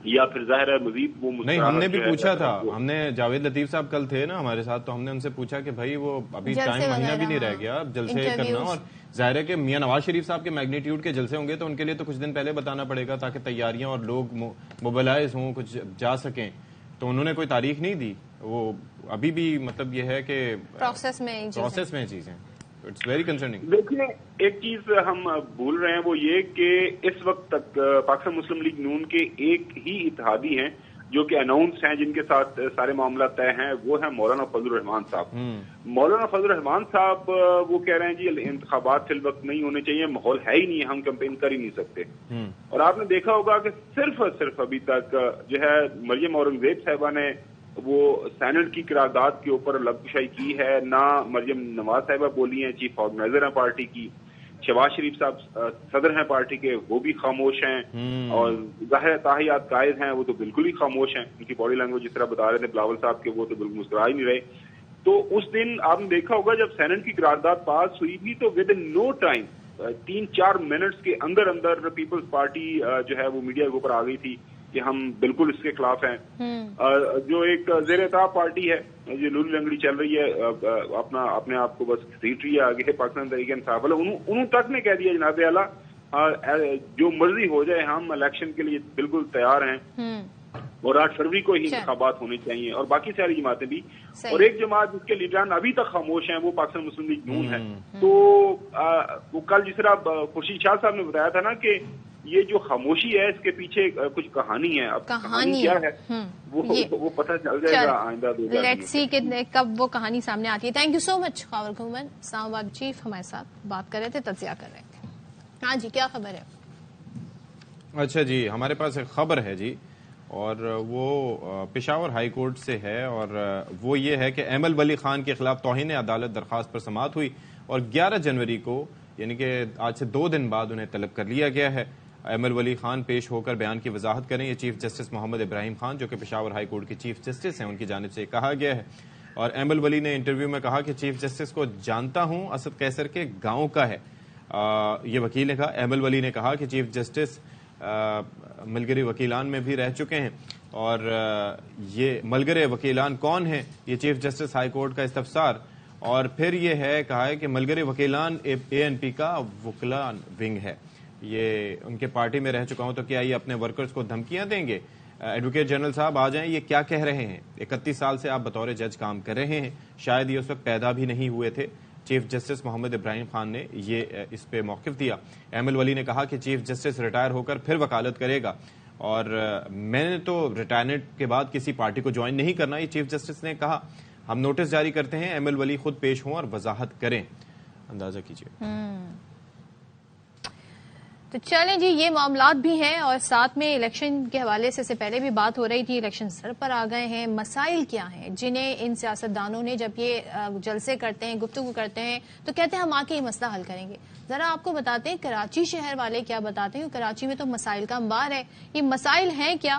یا پھر ظاہر ہے مزید وہ نہیں. ہم نے بھی پوچھا تھا, ہم نے جاوید لطیف صاحب کل تھے نا ہمارے ساتھ, تو ہم نے ان سے پوچھا کہ بھائی وہ ابھی ٹائم مہینہ بھی نہیں رہ گیا جلسے کرنا, اور ظاہر ہے کہ میاں نواز شریف صاحب کے میگنیٹیوڈ کے جلسے ہوں گے تو ان کے لیے تو کچھ دن پہلے بتانا پڑے گا تاکہ تیاریاں اور لوگ موبلائز ہوں, کچھ جا سکیں. تو انہوں نے کوئی تاریخ نہیں دی, وہ ابھی بھی مطلب یہ ہے کہ پروسیس میں چیزیں. It's very concerning. دیکھیے ایک چیز ہم بھول رہے ہیں, وہ یہ کہ اس وقت تک پاکستان مسلم لیگ نون کے ایک ہی اتحادی ہیں جو کہ اناؤنس ہیں, جن کے ساتھ سارے معاملات طے ہیں, وہ ہیں مولانا فضل الرحمان صاحب. مولانا فضل الرحمان صاحب وہ کہہ رہے ہیں جی انتخابات فی الوقت نہیں ہونے چاہیے, ماحول ہے ہی نہیں, ہم کمپین کر ہی نہیں سکتے. اور آپ نے دیکھا ہوگا کہ صرف ابھی تک جو ہے مریم اورنگزیب صاحبہ نے وہ سینٹ کی قرارداد کے اوپر لبکشائی کی ہے, نہ مریم نواز صاحبہ بولی ہیں, چیف آرگنائزر ہیں پارٹی کی, شہباز شریف صاحب صدر ہیں پارٹی کے, وہ بھی خاموش ہیں, اور ظاہر تاحیات قائد ہیں وہ تو بالکل ہی خاموش ہیں. ان کی باڈی لینگویج جس طرح بتا رہے تھے بلاول صاحب کے, وہ تو بالکل مسکرا ہی نہیں رہے. تو اس دن آپ نے دیکھا ہوگا جب سینٹ کی قرارداد پاس ہوئی تھی تو within no time 3-4 minutes کے اندر پیپلز پارٹی جو ہے وہ میڈیا کے اوپر آ گئی تھی کہ ہم بالکل اس کے خلاف ہیں. جو ایک زیر اطاعت پارٹی ہے جو لولی لنگڑی چل رہی ہے, اپنے آپ کو بس سیٹ رہی ہے آگے پاکستان تحریک انصاف والا, انہوں تک نے کہہ دیا جناب اعلیٰ جو مرضی ہو جائے ہم الیکشن کے لیے بالکل تیار ہیں, اور 8 فروری کو ہی انتخابات ہونے چاہیے, اور باقی ساری جماعتیں بھی. اور ایک جماعت جس کے لیڈران ابھی تک خاموش ہیں وہ پاکستان مسلم لیگ نون ہے. تو وہ کل جس طرح خورشید شاہ صاحب نے بتایا تھا نا کہ یہ جو خاموشی ہے اس کے پیچھے کچھ کہانی ہے, اب کہانی کیا ہے وہ پتہ چل جائے گا آئندہ. لیٹس سی کہ کب وہ کہانی سامنے آتی ہے. تھینک یو سو مچ خاور گھومن. اسلام آباد چیف ہمارے ساتھ بات کر رہے تھے, تجزیہ کر رہے تھے. ہاں جی کیا خبر ہے؟ اچھا جی, ہمارے پاس ایک خبر ہے جی, اور وہ پشاور ہائی کورٹ سے ہے, اور وہ یہ ہے کہ ایمل ولی خان کے خلاف توہین عدالت درخواست پر سماعت ہوئی, اور 11 جنوری کو یعنی کہ آج سے 2 دن بعد انہیں طلب کر لیا گیا ہے. ایمل ولی خان پیش ہو کر بیان کی وضاحت کریں. یہ چیف جسٹس محمد ابراہیم خان جو کہ پشاور ہائی کورٹ کے چیف جسٹس ہیں ان کی جانب سے کہا گیا ہے. اور ایمل ولی نے انٹرویو میں کہا کہ چیف جسٹس کو جانتا ہوں, اسد قیصر کے گاؤں کا ہے. یہ وکیل نے کہا. ایمل ولی نے کہا کہ چیف جسٹس ملگری وکیلان میں بھی رہ چکے ہیں, اور یہ ملگرے وکیلان کون ہیں, یہ چیف جسٹس ہائی کورٹ کا استفسار. اور پھر یہ ہے کہا ہے کہ ملگرے وکیلان ANP کا وکلان ونگ ہے, یہ ان کے پارٹی میں رہ چکا ہوں, تو کیا یہ اپنے ورکرز کو دھمکیاں دیں گے؟ ایڈوکیٹ جنرل صاحب آ جائیں, یہ کیا کہہ رہے ہیں؟ 31 سال سے آپ بطور جج کام کر رہے ہیں, شاید یہ اس وقت پیدا بھی نہیں ہوئے تھے. چیف جسٹس محمد ابراہیم خان نے یہ اس پہ موقف دیا. ایمل ولی نے کہا کہ چیف جسٹس ریٹائر ہو کر پھر وکالت کرے گا, اور میں نے تو ریٹائرمنٹ کے بعد کسی پارٹی کو جوائن نہیں کرنا, یہ چیف جسٹس نے کہا. ہم نوٹس جاری کرتے ہیں, ایمل ولی خود پیش ہوں اور وضاحت کریں. اندازہ کیجیے. تو چلیں جی, یہ معاملات بھی ہیں, اور ساتھ میں الیکشن کے حوالے سے پہلے بھی بات ہو رہی تھی. الیکشن سر پر آ گئے ہیں. مسائل کیا ہیں جنہیں ان سیاستدانوں نے جب یہ جلسے کرتے ہیں, گفتگو کرتے ہیں, تو کہتے ہیں ہم آ کے یہ مسئلہ حل کریں گے. ذرا آپ کو بتاتے ہیں کراچی شہر والے کیا بتاتے ہیں. کراچی میں تو مسائل کا انبار ہے. یہ مسائل ہیں کیا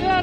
AR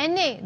NA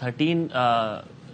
13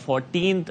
14th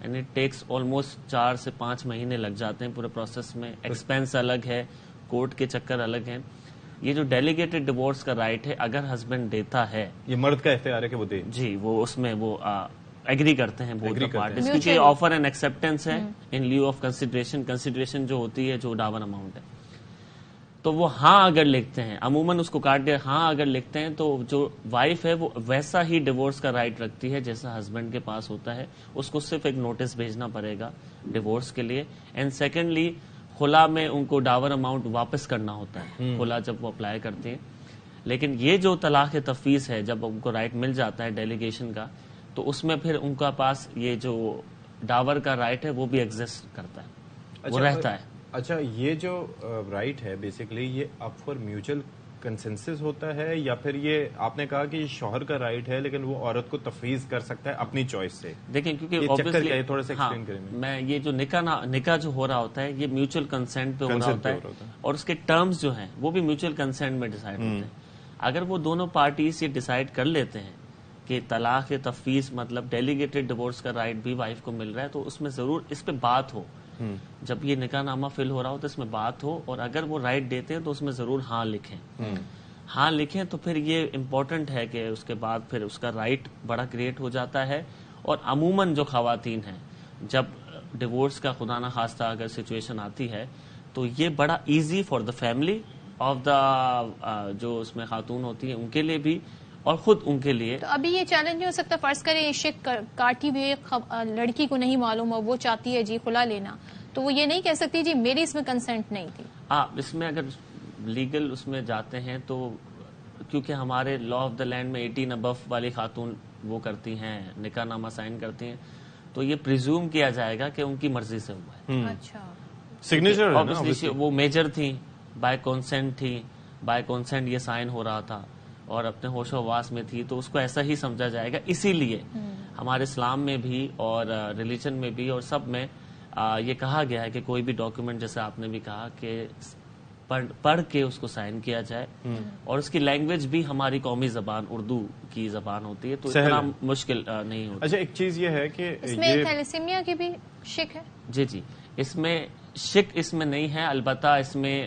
and it takes almost 4 سے 5 مہینے لگ جاتے ہیں پورے پروسیس میں. ایکسپینس الگ ہے, کورٹ کے چکر الگ ہیں. یہ جو ڈیلیگیٹڈ ڈیورس کا رائٹ ہے, اگر ہسبینڈ دیتا ہے, یہ مرد کا اختیار ہے کہ وہ دے, جی وہ اس میں وہ ایگری کرتے ہیں بوتھ پارٹیز, کیونکہ آفر اینڈ ایکسپٹینس ہے ان لیو آف کنسیڈریشن جو ہوتی ہے, جو ڈاور اماؤنٹ ہے. تو وہ ہاں اگر لکھتے ہیں, عموماً اس کو کاٹ دیا, ہاں اگر لکھتے ہیں تو جو وائف ہے وہ ویسا ہی ڈیورس کا رائٹ رکھتی ہے جیسا ہسبینڈ کے پاس ہوتا ہے. اس کو صرف ایک نوٹس بھیجنا پڑے گا ڈیورس کے لیے. اینڈ سیکنڈلی خلا میں ان کو ڈاور اماؤنٹ واپس کرنا ہوتا ہے خلا جب وہ اپلائی کرتے ہیں. لیکن یہ جو طلاق تفویض ہے, جب ان کو رائٹ مل جاتا ہے ڈیلیگیشن کا, تو اس میں پھر ان کا پاس یہ جو ڈاور کا رائٹ ہے وہ بھی ایگزسٹ کرتا ہے, وہ رہتا ہے. اچھا, یہ جو رائٹ ہے بیسیکلی یہ اپ فار میوچل کنسنسس ہوتا ہے, یا پھر یہ آپ نے کہا کہ یہ شوہر کا رائٹ ہے لیکن وہ عورت کو تفویض کر سکتا ہے اپنی چوائس سے؟ دیکھیں کیونکہ تھوڑا سا ایکسپلین کریں. میں یہ جو نکاح جو ہو رہا ہوتا ہے یہ میوچل کنسینٹ پہ ہو رہا ہوتا ہے, اور اس کے ٹرمز جو ہیں وہ بھی میوچل کنسینٹ میں ڈیسائیڈ ہوتے ہیں. اگر وہ دونوں پارٹیز یہ ڈیسائیڈ کر لیتے ہیں کہ طلاق تفویض مطلب ڈیلیگیٹڈ ڈیورس کا رائٹ بھی وائف کو مل رہا ہے, تو اس میں ضرور اس پہ بات ہو. جب یہ نکاح نامہ فل ہو رہا ہو تو اس میں بات ہو, اور اگر وہ رائٹ دیتے ہیں تو اس میں ضرور ہاں لکھیں. ہاں لکھیں تو پھر یہ امپورٹنٹ ہے کہ اس کے بعد پھر اس کا رائٹ بڑا کریٹ ہو جاتا ہے. اور عموماً جو خواتین ہیں جب ڈیورس کا خدا نہ خواستہ اگر سچویشن آتی ہے تو یہ بڑا easy for the family of the جو اس میں خاتون ہوتی ہیں ان کے لیے بھی اور خود ان کے لیے. تو ابھی یہ چیلنج نہیں ہو سکتا, فرض کریں شک کاٹی بھی لڑکی کو نہیں معلوم اور وہ چاہتی ہے جی خلا لینا, تو وہ یہ نہیں کہہ سکتی جی میری اس میں کنسنٹ نہیں تھی. اس میں اگر لیگل اس میں جاتے ہیں تو کیونکہ ہمارے لا آف دا لینڈ میں 18 ابو والی خاتون وہ کرتی ہیں, نکاح نامہ سائن کرتی ہیں, تو یہ پریزیوم کیا جائے گا کہ ان کی مرضی سے ہوا ہے. اچھا, سگنیچر وہ میجر تھیں, بائی کانسینٹ تھی, بائی کانسینٹ یہ سائن ہو رہا تھا اور اپنے ہوش و حواس میں تھی, تو اس کو ایسا ہی سمجھا جائے گا. اسی لیے ہمارے اسلام میں بھی اور ریلیجن میں بھی اور سب میں یہ کہا گیا ہے کہ کوئی بھی ڈاکیومنٹ, جیسے آپ نے بھی کہا, کہ پڑھ کے اس کو سائن کیا جائے, اور اس کی لینگویج بھی ہماری قومی زبان اردو کی زبان ہوتی ہے, تو اتنا مشکل نہیں ہوتا. اچھا, ایک چیز یہ ہے کہ اس میں تھیلیسیمیا کی بھی شک ہے. جی اس میں شک اس میں نہیں ہے, البتہ اس میں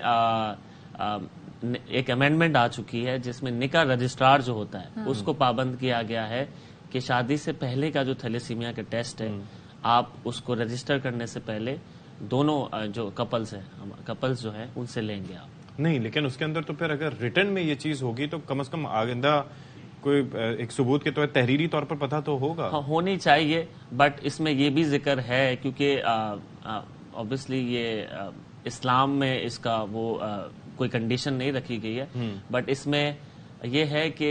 ایک امینڈمنٹ آ چکی ہے جس میں نکاح رجسٹرار جو ہوتا ہے اس کو پابند کیا گیا ہے کہ شادی سے پہلے کا جو تھیلیسیمیا کا ٹیسٹ ہے آپ اس کو رجسٹر کرنے سے پہلے دونوں جو کپلز جو ہیں ان سے لیں گے آپ. نہیں, لیکن اس کے اندر تو پھر اگر ریٹرن میں یہ چیز ہوگی تو کم از کم آئندہ کوئی ایک ثبوت کے طور تحریری طور پر پتہ تو ہوگا. ہونی چاہیے, بٹ اس میں یہ بھی ذکر ہے کیونکہ obviously یہ اسلام میں اس کا وہ کوئی کنڈیشن نہیں رکھی گئی ہے, بٹ اس میں یہ ہے کہ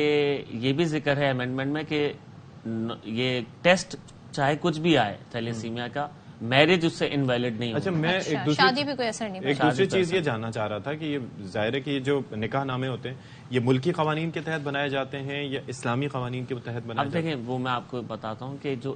یہ بھی ذکر ہے امینڈمنٹ میں کہ یہ ٹیسٹ چاہے کچھ بھی آئے تھیلیسیمیا کا, میرج اس سے انویلڈ نہیں. اچھا, میں شادی بھی کوئی اثر نہیں. ایک دوسری چیز یہ جاننا چاہ رہا تھا کہ یہ ظاہر ہے کہ یہ جو نکاح نامے ہوتے ہیں یہ ملکی قوانین کے تحت بنائے جاتے ہیں یا اسلامی قوانین کے تحت بنائے جاتے ہیں؟ اب دیکھیں, وہ میں آپ کو بتاتا ہوں کہ جو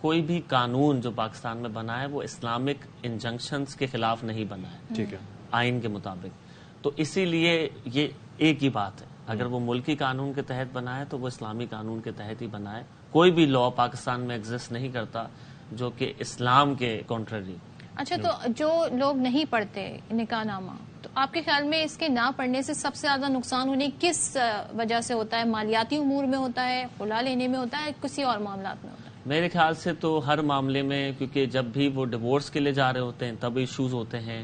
کوئی بھی قانون جو پاکستان میں بنا ہے وہ اسلامک انجنکشنز کے خلاف نہیں بنا ہے, ٹھیک ہے, آئین کے مطابق. تو اسی لیے یہ ایک ہی بات ہے, اگر وہ ملکی قانون کے تحت بنا ہے تو وہ اسلامی قانون کے تحت ہی بنا ہے. کوئی بھی لا پاکستان میں ایگزسٹ نہیں کرتا جو کہ اسلام کے کنٹرری. اچھا, تو جو لوگ نہیں پڑھتے نکاح نامہ, تو آپ کے خیال میں اس کے نہ پڑھنے سے سب سے زیادہ نقصان ہونے کس وجہ سے ہوتا ہے؟ مالیاتی امور میں ہوتا ہے, خلا لینے میں ہوتا ہے, کسی اور معاملات میں ہوتا ہے؟ میرے خیال سے تو ہر معاملے میں, کیونکہ جب بھی وہ ڈیورس کے لیے جا رہے ہوتے ہیں تب ایشوز ہوتے ہیں,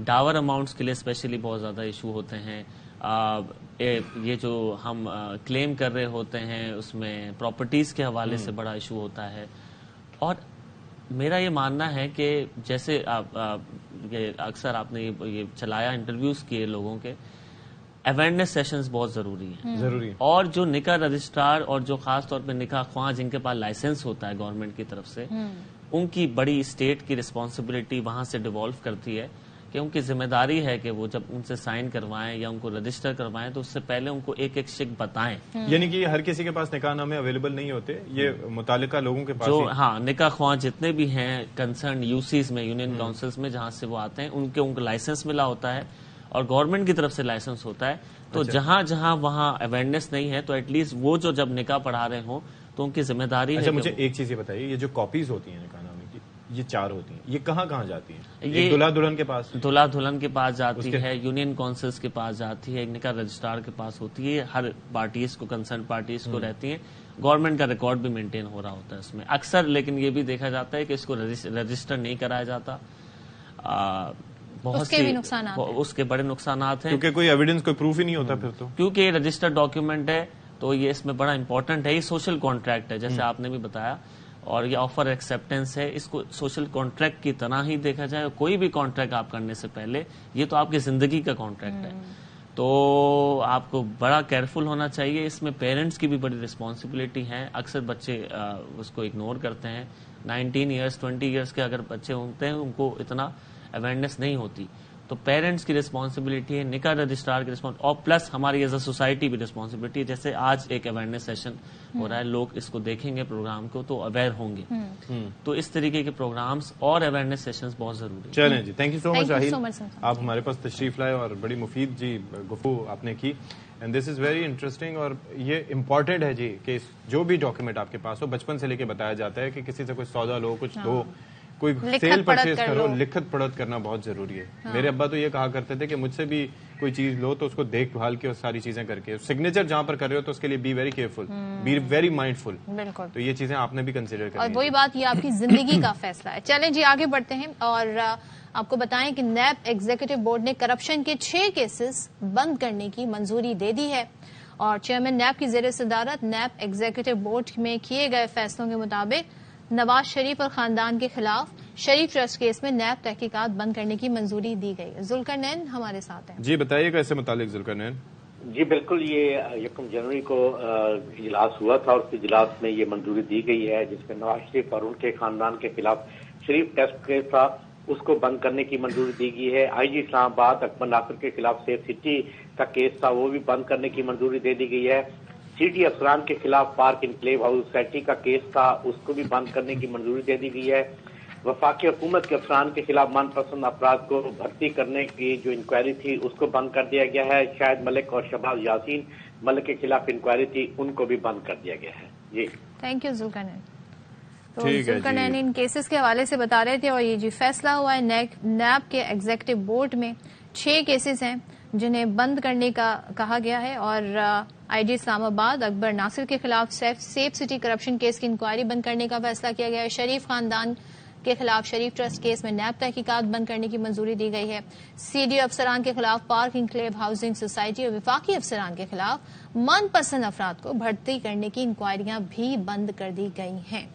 ڈاور اماؤنٹس کے لیے اسپیشلی بہت زیادہ ایشو ہوتے ہیں, یہ جو ہم کلیم کر رہے ہوتے ہیں اس میں پراپرٹیز کے حوالے سے بڑا ایشو ہوتا ہے. اور میرا یہ ماننا ہے کہ جیسے اکثر آپ نے یہ چلایا, انٹرویوز کیے لوگوں کے, اویئرنیس سیشنز بہت ضروری ہیں. اور جو نکاح رجسٹرار اور جو خاص طور پہ نکاح خواہ جن کے پاس لائسنس ہوتا ہے گورنمنٹ کی طرف سے, ان کی بڑی اسٹیٹ کی رسپانسبلٹی وہاں سے ڈیوالو کرتی ہے کہ ان کی ذمہ داری ہے کہ وہ جب ان سے سائن کروائیں یا ان کو رجسٹر کروائیں تو اس سے پہلے ان کو ایک ایک شک بتائیں. یعنی کہ ہر کسی کے پاس نکاح نامے اویلیبل نہیں ہوتے, یہ متعلقہ لوگوں کے پاس جو نکاح خواہ جتنے بھی ہیں کنسرن یوسیز میں, یونین کاؤنسلز میں جہاں سے وہ آتے ہیں, ان کو لائسنس ملا ہوتا ہے اور گورنمنٹ کی طرف سے لائسنس ہوتا ہے. تو جہاں جہاں وہاں اویئرنیس نہیں ہے تو ایٹ لیسٹ وہ جو جب نکاح پڑھا رہے ہوں تو ان کی ذمہ داری ہے. اچھا, مجھے ایک چیز یہ بتائیے, یہ جو کاپیز ہوتی ہیں نکاح نامے کی, یہ 4 ہوتی ہیں, یہ کہاں کہاں جاتی ہیں؟ یہ دلہا دلہن کے پاس, دلہا دلہن کے پاس جاتی ہے, یونین کونسلز کے پاس جاتی ہے, ایک نکاح رجسٹرار کے پاس ہوتی ہے, ہر پارٹیز کو, کنسرن پارٹیز کو رہتی ہیں. گورنمنٹ کا ریکارڈ بھی مینٹین ہو رہا ہوتا ہے اس میں اکثر, لیکن یہ بھی دیکھا جاتا ہے کہ اس کو رجسٹر نہیں کرایا جاتا. بہت سی اس کے بڑے نقصانات ہیں, کیونکہ کوئی ایویڈنس, کوئی پروف ہی نہیں ہوتا پھر تو, کیونکہ یہ رجسٹرڈ ڈاکیومنٹ ہے تو یہ اس میں بڑا امپورٹنٹ ہے. یہ سوشل کانٹریکٹ ہے جیسے آپ نے بھی بتایا, اور یہ آفر ایکسیپٹنس ہے. اس کو سوشل کانٹریکٹ کی طرح ہی دیکھا جائے. کوئی بھی کانٹریکٹ آپ کرنے سے پہلے یہ تو آپ کی زندگی کا کانٹریکٹ ہے, تو آپ کو بڑا کیئرفل ہونا چاہیے. اس میں پیرنٹس کی بھی بڑی رسپانسبلٹی ہے. اکثر بچے اس کو اگنور کرتے ہیں. 19 ایئرس 20 ایئرس کے اگر بچے ہوتے ہیں ان کو اتنا اویئرنیس نہیں ہوتی, تو پیرنٹس کی رسپانسبلٹی ہے, نکاح رجسٹرار کی رسپانسبلٹی, اور پلس ہماری ایز اے سوسائٹی بھی رسپانسبلٹی ہے. جیسے آج ایک اویئرنیس سیشن ہو رہا ہے, لوگ اس کو دیکھیں گے پروگرام کو تو اویئر ہوں گے. تو اس طریقے کے پروگرامز اور اویئرنیس سیشنز بہت ضروری ہیں. چلیں جی, تھینک یو سو مچ شاہین, آپ ہمارے پاس تشریف لائے اور بڑی مفید جی گفتگو آپ نے کی. And this is very interesting, اور یہ امپورٹنٹ ہے جی کہ جو بھی ڈاکیومنٹ آپ کے پاس ہو, بچپن سے لے کے بتایا جاتا ہے کہ کسی سے کوئی سودا لو, کچھ دو, کوئی سیل پرچیز کرو, لکھت پڑھت کرنا بہت ضروری ہے. میرے ابا تو یہ کہا کرتے تھے کہ مجھ سے بھی کوئی چیز لو تو اس کو دیکھ بھال کے ساری چیزیں کر کے, سگنیچر جہاں پر کر رہے ہو تو اس کے لیے be very careful, be very mindful. بالکل, تو یہ چیزیں آپ نے بھی کنسیڈر کرنی, اور وہی بات, یہ آپ کی زندگی کا فیصلہ ہے. چلیں جی آگے بڑھتے ہیں, اور آپ کو بتائیں کہ نیب ایگزیکٹو بورڈ نے کرپشن کے 6 کیسز بند کرنے کی منظوری دے دی ہے. اور چیئرمین نیب کی زیر صدارت نیب ایگزیکٹو بورڈ میں کیے گئے فیصلوں کے مطابق نواز شریف اور خاندان کے خلاف شریف ٹرسٹ کیس میں نیب تحقیقات بند کرنے کی منظوری دی گئی. ذوالقرنین ہمارے ساتھ ہیں. جی بتائیے گا اس سے متعلق ذوالقرنین. جی بالکل, یہ 1 جنوری کو اجلاس ہوا تھا, اور اس اجلاس میں یہ منظوری دی گئی ہے جس میں نواز شریف اور ان کے خاندان کے خلاف شریف ٹیسٹ کیس تھا اس کو بند کرنے کی منظوری دی گئی ہے. آئی جی اسلام آباد اکبر ناصر کے خلاف سیف سٹی کا کیس تھا, وہ بھی بند کرنے کی منظوری دے دی گئی ہے. سی ٹی افسران کے خلاف پارک انکلیو ہاؤس سوسائٹی کا کیس تھا, اس کو بھی بند کرنے کی منظوری دے دی گئی ہے. وفاقی حکومت کے افسران کے خلاف من پسند افراد کو بھرتی کرنے کی جو انکوائری تھی اس کو بند کر دیا گیا ہے. شاہد ملک اور شہباز یاسین ملک کے خلاف انکوائری تھی, ان کو بھی بند کر دیا گیا ہے. جی تھینک یو ذوالقرنین. تو ذوالقرنین ان کیسز کے حوالے سے بتا رہے تھے, اور یہ جی فیصلہ ہوا ہے نیب کے ایگزیکٹو بورڈ میں 6 کیسز ہیں جنہیں بند کرنے کا کہا گیا ہے. اور آئی جی اسلام آباد اکبر ناصر کے خلاف سیف سٹی کرپشن کیس کی انکوائری بند کرنے کا فیصلہ کیا گیا ہے. شریف خاندان کے خلاف شریف ٹرسٹ کیس میں نیب تحقیقات بند کرنے کی منظوری دی گئی ہے. سی ڈی افسران کے خلاف پارک انکلیو ہاؤسنگ سوسائٹی اور وفاقی افسران کے خلاف من پسند افراد کو بھرتی کرنے کی انکوائریاں بھی بند کر دی گئی ہیں.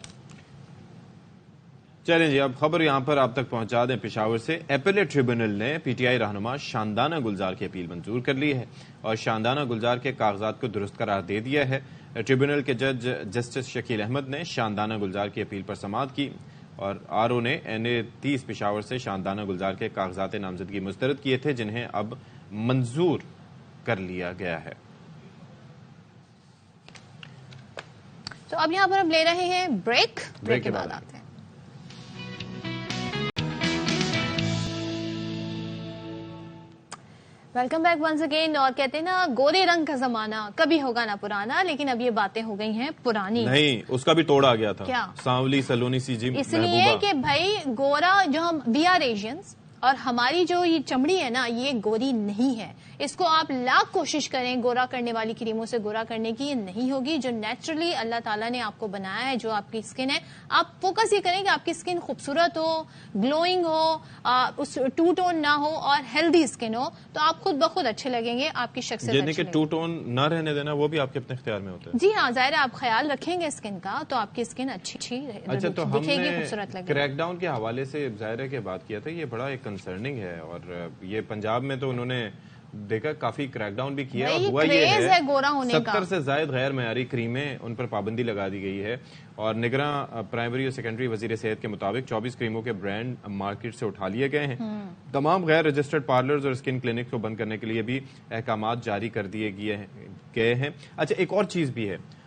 چلیں جی, اب خبر یہاں پر آپ تک پہنچا دیں پشاور سے. ایپیلیٹ ٹریبونل نے پی ٹی آئی رہنما شاندانہ گلزار کی اپیل منظور کر لی ہے, اور شاندانہ گلزار کے کاغذات کو درست قرار دے دیا ہے. ٹریبونل کے جج جسٹس شکیل احمد نے شاندانہ گلزار کی اپیل پر سماعت کی, اور آر او نے این اے 30 پشاور سے شاندانہ گلزار کے کاغذات نامزدگی مسترد کیے تھے, جنہیں اب منظور کر لیا گیا ہے. تو اب یہاں پر ہم لے رہے ہیں بریک کے بعد آتے ہیں. Welcome back once again. اور کہتے ہیں نا گورے رنگ کا زمانہ کبھی ہوگا نہ پرانا, لیکن اب یہ باتیں ہو گئی ہیں پرانی. نہیں, اس کا بھی توڑ آ گیا تھا. کیا سانولی سلونی سی جی, اس لیے کہ بھائی گورا جو ہم وی آر ایشینز, اور ہماری جو یہ چمڑی ہے نا یہ گوری نہیں ہے. اس کو آپ لاکھ کوشش کریں گورا کرنے والی کریموں سے گورا کرنے کی, یہ نہیں ہوگی. جو نیچرلی اللہ تعالیٰ نے آپ کو بنایا ہے, جو آپ کی اسکن ہے, آپ فوکس یہ کریں کہ آپ کی اسکن خوبصورت ہو, گلوئنگ ہو, ٹو ٹون نہ ہو, اور ہیلدی اسکن ہو, تو آپ خود بخود اچھے لگیں گے, آپ کی شخصیت یعنی کہ ٹو ٹون نہ رہنے دینا وہ بھی آپ کے اپنے اختیار میں ہوتا ہے. جی ہاں, ظاہر ہے آپ خیال رکھیں گے اسکن کا تو آپ کی اسکن اچھی اچھا, تو ہم دکھے گی, خوبصورت لگے گی. کریک ڈاؤن کے حوالے سے ظاہر ہے کہ بات کیا تھا, یہ بڑا ایک کنسرننگ ہے, اور یہ پنجاب میں تو انہوں نے دیکھا کافی کریک ڈاؤن بھی کیا, اور ہوا یہ ہے 70 سے زائد غیر معیاری کریمیں ان پر پابندی لگا دی گئی ہے. اور نگراں پرائمری اور سیکنڈری وزیر صحت کے مطابق 24 کریموں کے برانڈ مارکیٹ سے اٹھا لیے گئے ہیں. تمام غیر رجسٹرڈ پارلرز اور اسکن کلینک کو بند کرنے کے لیے بھی احکامات جاری کر دیے گئے ہیں. اچھا, ایک اور چیز بھی ہے,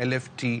LFT,